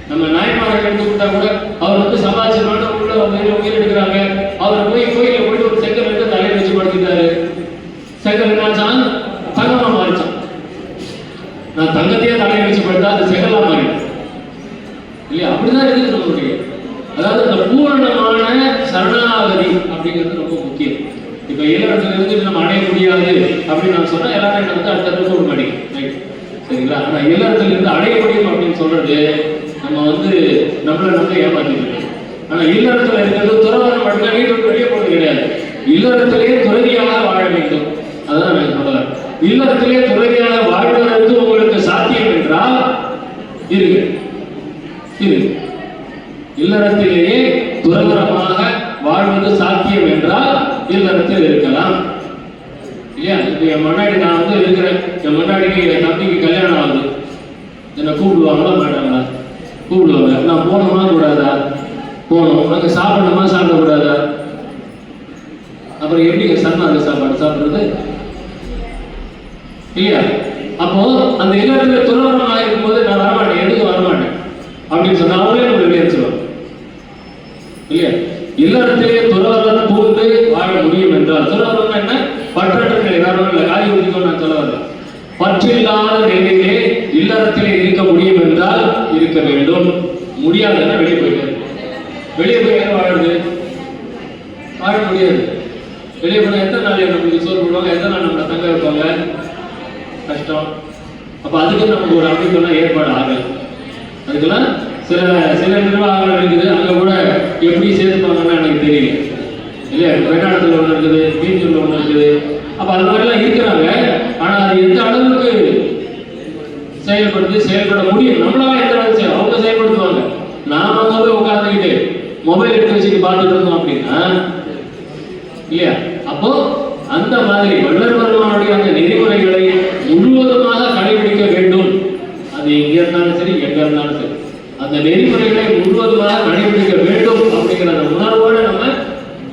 நம்ம நாயன்மார்கள் எடுத்துக்கிட்டா கூட அவர் வந்து சம்பாதிச்சிருக்காங்க உள்ள உயிர் எடுக்கிறாங்க. அவர் கோயில போயிட்டு ஒரு செங்கல் எடுத்து தலையை வச்சு படுத்திட்டாரு. செங்கல் என்னாச்சான்? தங்கமா மாறிச்சான். நான் தங்கத்தையே தலையை வச்சு படுத்தா அது செங்கலா மாறி இல்லையா? அப்படிதான் இருக்குது நம்மளுடைய. அதாவது அந்த பூரணமான சரணாகதி அப்படிங்கிறது ரொம்ப முக்கியம். இப்ப இல்லறத்துல இருந்து நம்ம அடைய முடியாது அப்படின்னு நான் சொன்னா எல்லாரும் என்ன வந்து அடுத்த போட மாட்டேங்க. சரிங்களா? ஆனா இல்லறத்துல இருந்து அடைய முடியும் அப்படின்னு சொல்றது நம்ம வந்து நம்மள ஏமாத்திட்டு. ஆனா இல்லறத்துல இருக்கிறது துறவரம் மட்டும் வீட்டு வெளியே போறது கிடையாது. இல்லறத்திலேயே துறவியாக வாழ வேண்டும். அதான் நான் சொல்றேன். இல்லறத்திலேயே துறவியாக வாழ்வதற்கு உங்களுக்கு சாத்தியம் என்றால் இருக்கு. இல்லறத்திலேயே துறவரமாக வாழ்வது சாத்தியம் என்றால் இல்லறத்தில் இருக்கலாம் இல்லையா? இப்ப என் முன்னாடி நான் வந்து இருக்கிறேன். என் முன்னாடிக்கு என் தம்பிக்கு கல்யாணம் ஆகுது. என்னை கூப்பிடுவாங்களா மாட்டாங்களா? கூப்பிடுவாங்க. நான் போகணுமா கூடாதா? போகணும். அங்கே சாப்பிடணுமா சாப்பிடக்கூடாதா? அப்புறம் எப்படிங்க சன்மார்க்க சாப்பாடு சாப்பிடுறது இல்லையா? அப்போ அந்த இல்லறத்துல துறவரமாக இருக்கும்போது நான் வரமாட்டேன், எதுக்கு வரமாட்டேன் அப்படின்னு சொன்னா அவங்களே நம்ம வெளியேற்றுவாங்க இல்லையா? இல்லறத்திலே துறவரம் பூண்டு வாழ முடியும் என்றால், துறவரம் என்ன? பற்றற்ற நிலை. வேற இல்லை, காய் ஊதிக்கும் நான் சொல்ல வரல. பற்றில்லாத நிலையிலே இல்லறத்திலே இருக்க முடியும் என்றால் இருக்க வேண்டும். முடியாதுன்னா வெளியே போயிட்டாரு. வெளியே போய் என்ன வாழுது? வாழ முடியாது. வெளியே போனா எத்தனை நாள் நம்மளுக்கு சோறு போடுவாங்க? எத்தனை நாள் நம்மளை தங்க வைப்பாங்க? கஷ்டம். அப்ப அதுக்கு நமக்கு ஒரு அமைப்பெல்லாம் ஏற்பாடு ஆகல. அதுக்கெல்லாம் சில சில நிர்வாகங்கள் இருக்குது, அங்கே கூட எப்படி சேர்த்துப்பாங்கன்னா எனக்கு தெரியல இல்லையா. வெட்டாளத்தில் ஒன்று இருக்குது, பீச்சூரில் ஒன்று இருக்குது. அப்போ அது மாதிரிலாம் இருக்கிறாங்க. ஆனால் அது எந்த அளவுக்கு செயல்பட முடியும், நம்மளால எந்த அளவுக்கு அவங்க செயல்படுத்துவாங்க. நாம வந்து உட்காந்துக்கிட்டு மொபைல் எடுத்து வச்சுட்டு பார்த்துட்டு இருந்தோம் அப்படின்னா இல்லையா. அப்போ அந்த மாதிரி வள்ளல் பெருமானுடைய அந்த நெறிமுறைகளை முழுவதுமாக கடைபிடிக்க வேண்டும். அது எங்க இருந்தாலும் சரி, எங்க இருந்தாலும் சரி, அந்த நெறிமுறைகளை முழுவதுமாக கடைபிடிக்க வேண்டும் அப்படிங்கிற அந்த உணர்வோடு நம்ம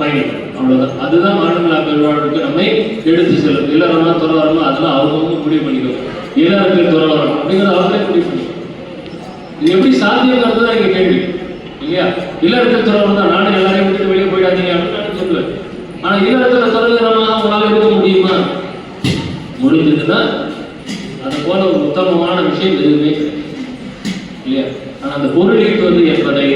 பயணிக்கணும். அவ்வளவுதான். அதுதான் மாநில பெருமாளுக்கு நம்மை எடுத்து செல்லும். இல்லறமா துறவரமா அதெல்லாம் அவங்க முடிவு பண்ணிக்கணும். இல்லறத்தில் துறவரம் அப்படிங்கிறத அவங்களே முடிவு பண்ணிக்கணும். இது எப்படி சாத்தியங்கிறது தான் இங்க கேள்வி இல்லையா. இல்லறத்தில் துறவரம் தான், நானும் எல்லாரையும் விட்டுட்டு வெளியே போயிடாதீங்க அப்படின்னு நான் சொல்லுவேன். ஆனா இல்லறத்துல துறவிரமாக உங்களால் இருக்க முடியுமா? முடிஞ்சதுன்னா அது போல ஒரு உத்தமமான விஷயம் எதுவுமே இல்லையா. ஆனா அந்த பொருளீட்டுவது என்பதை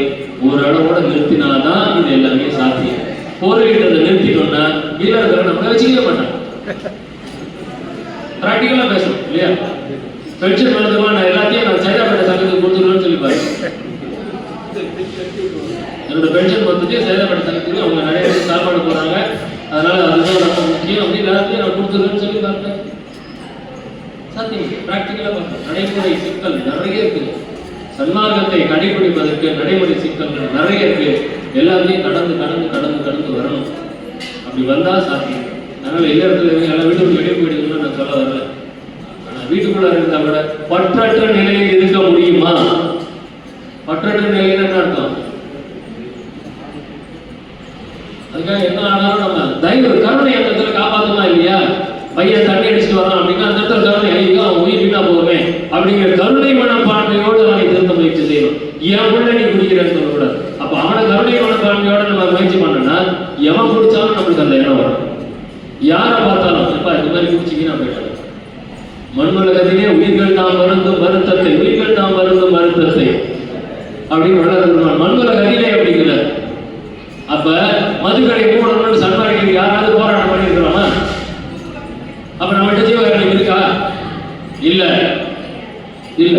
ஒரு அளவோட நிறுத்தினால்தான் இது எல்லாமே சாத்தியம். பொருளீட்டதை நிறுத்தினோம்னா இல்லறத்துல நம்மளை வச்சுக்கவே மாட்டாங்க. பிராக்டிக்கலா பேசணும் இல்லையா. பென்ஷன் வருதுமா, நான் எல்லாத்தையும் நான் சைதாப்பேட்டை சங்கத்துக்கு கொடுத்துருவேன்னு சொல்லி பாருங்க. என்னோட பென்ஷன் வந்துட்டு சைதாப்பேட்டை சங்கத்துக்கு அவங்க நிறைய பேர் சாப்பாடு போறாங்க, அதனால அதுதான் ரொம்ப முக்கியம் அப்படி எல்லாத்தையும் நான் கொடுத்துருவேன்னு சொல்லி பாருங்க. சாத்தியம். பிராக்டிக்கலா பார்க்கணும். நடைமுறை சிக்கல் நிறைய இருக்கு. சன்மார்க்கத்தை கடைபிடிப்பதற்கு நடைமுறை சிக்கல்கள் நிறைய இருக்கு. எல்லாத்தையும் கடந்து கடந்து கடந்து கடந்து வரணும். அப்படி வந்தா சாத்தியம். அதனால இல்லறத்துல எல்லாம் வீட்டுக்கு வெளியே போயிடுதுன்னு நான் சொல்ல வரல. ஆனா வீட்டுக்குள்ள இருந்தா கூட பற்றற்ற நிலையில் இருக்க முடியுமா? பற்றற்ற நிலையில் என்ன அர்த்தம்? அதுக்காக என்ன ஆனாலும் நம்ம தயவு கருணை அந்த இடத்துல காப்பாற்றுமா இல்லையா. பையன் தண்ணி அடிச்சுட்டு வரான் அப்படின்னா அந்த இடத்துல கருணை, ஐயோ அவன் உயிர் வீணா போகுமே அப்படிங்கிற கருணை மனப்பான்மையோடு அவனை திருத்த முயற்சி செய்யணும். என் உள்ள நீ குடிக்கிறேன்னு சொல்லக்கூடாது. அப்ப அவனை கருணை மனப்பான்மையோட நம்ம முயற்சி பண்ணோம்னா எவன் குடிச்சாலும் நம்மளுக்கு அந்த எண்ணம் வரும். யாரை பார்த்தாலும் இப்ப இந்த மாதிரி குடிச்சிங்கன்னா போயிட்டாங்க. மண்ணுலகத்திலே உயிர்கள் நாம் வருந்தும் வருத்தத்தை, உயிர்கள் நாம் வருந்தும் வருத்தத்தை அப்படின்னு வளர்ந்து மண்ணுலகத்திலே அப்படிங்கிற. அப்ப மதுக்கடை மூடணும்னு சன்மார்க்கத்துக்கு யாராவது போராட்டம் பண்ணியிருக்கிறோமா? அப்ப நம்மகிட்ட ஜீவகாரணம் இருக்கா? இல்ல இல்ல.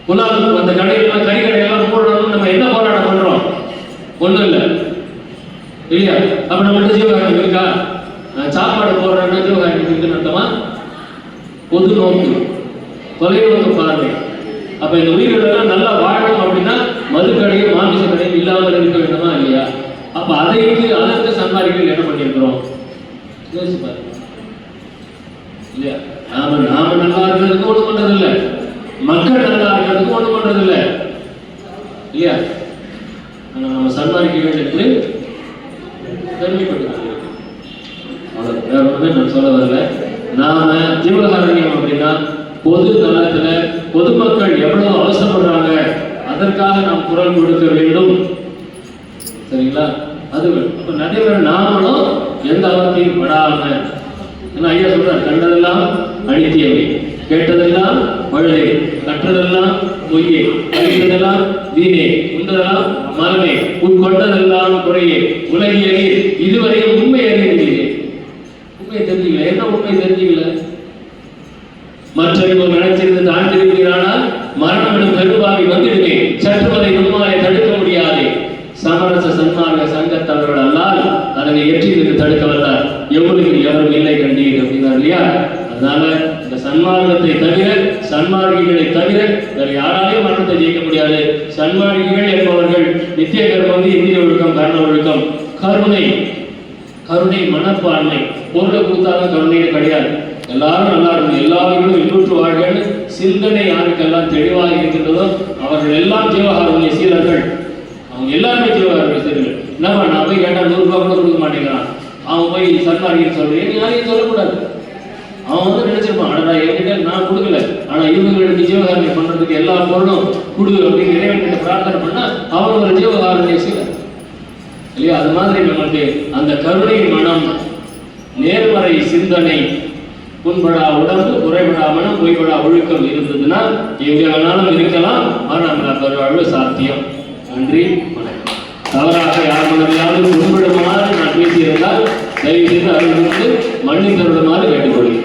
புலால் அந்த கடையெல்லாம் கறி கடையெல்லாம் மூடணும்னு நம்ம என்ன போராட்டம் பண்றோம்? ஒண்ணும் இல்லை இல்லையா. அப்ப நம்மகிட்ட ஜீவகாரணம் இருக்கா? சாப்பாடு போடுறோம்னா ஜீவகாரணம் இருக்குன்னு அர்த்தமா? பொது நோக்கு, தொலைநோக்கு பார்வை. அப்ப இந்த உயிரிழெல்லாம் நல்லா வாழணும் அப்படின்னா மதுக்கடையும் மாமிச கடையும் இல்லாமல் இருக்க வேண்டுமா இல்லையா? அப்ப அதற்கு சன்மார்க்கர்கள் என்ன பண்ணியிருக்கிறோம் யோசிச்சு பாருங்க இல்லையா. நாம நல்லா இருக்கிறதுக்கு ஒண்ணு பண்றதில்லை, மக்கள் நல்லா இருக்கிறதுக்கு ஒண்ணு பண்றதில்லை இல்லையா. நம்ம சன்மார்க்கர்கள் என்று பெருமைப்பட்டு வேற ஒண்ணுமே நான் சொல்ல வரல. நாம ஜீவகாரண்யம் அப்படின்னா பொது நலத்துல பொதுமக்கள் எவ்வளவு அவசரப்படுறாங்க அதற்காக நாம் குரல் கொடுக்க வேண்டும். சரிங்களா? அது அப்ப நடைமுறை நாமளும் எந்த அவத்தையும் படாம, ஏன்னா ஐயா சொல்றாரு, கண்டதெல்லாம் அழித்தியவை, கேட்டதெல்லாம் வழுதை, கற்றதெல்லாம் பொய்யே, கழித்ததெல்லாம் வீணே, உண்டதெல்லாம் மரமே, உட்கொண்டதெல்லாம் குறையே, உலகியலே இதுவரையும் உண்மை அறிந்தீர்கள். உண்மை தெரிஞ்சுக்கல. என்ன உண்மை தெரிஞ்சுக்கல? மற்றொரு நினைச்சிருந்து தாழ்ந்திருக்கிறானால் மரணம் எனும் பெரும்பாவி வந்துடுமே, சற்றுவதை முன்மாலை தடுக்க முடியாது. சமரச சன்மார்க்க சங்கத்தவர்கள் அல்லால் அதனை எற்றிற்கு தடுக்க வந்தார். எவ்வளவு எவரும் இல்லை கண்டீர் அப்படின்னார் இல்லையா. அதனால இந்த சன்மார்க்கத்தை தவிர, சன்மார்க்கிகளை தவிர வேற யாராலையும் மரணத்தை ஜெயிக்க முடியாது. சன்மார்க்கிகள் என்பவர்கள் நித்திய கர்மம், இந்திய ஒழுக்கம், கர்ண ஒழுக்கம், கருணை, கருணை மனப்பான்மை. பொருளை கொடுத்தாலும் கருணையே கிடையாது. எல்லாரும் நல்லா இருக்கும், எல்லாரும் இன்புற்று வாழ்கள் சிந்தனை யாருக்கெல்லாம் தெளிவாக இருக்கின்றதோ அவர்கள் எல்லாம் ஜீவகாருண்ய சீலர்கள். அவங்க எல்லாருமே ஜீவகாருண்ய சீலர்கள். என்னப்பா நான் போய் கேட்டா 100 ரூபாய் கூட கொடுக்க மாட்டேங்கிறான், அவன் போய் சன்மார்க்கம் சொல்றேன் யாரையும் சொல்லக்கூடாது. அவன் வந்து நினைச்சிருப்பான், ஆனா என்கிட்ட நான் கொடுக்கல, ஆனா இவங்களுக்கு ஜீவகாருண்யம் பண்றதுக்கு எல்லா பொருளும் கொடு அப்படின்னு இறைவன்கிட்ட பிரார்த்தனை பண்ணா அவன் ஒரு ஜீவகாருண்ய சீலர் இல்லையா. அது மாதிரி நம்மளுக்கு அந்த கருணை மனம், நேர்மறை சிந்தனை, புண்படா உடம்பு, குறைபடா மனம், பொய்படா ஒழுக்கம் இருந்ததுன்னா எங்க வேணாலும் இருக்கலாம். ஆனால் பெருவாழ்வு சாத்தியம். நன்றி, வணக்கம். தவறாக யார் மனதிலாவது புண்படுமாறு நான் பேசியிருந்தால் தயவு செய்து அவர்களுக்கு மன்னித்தருளுமாறு கேட்டுக்கொள்கிறேன்.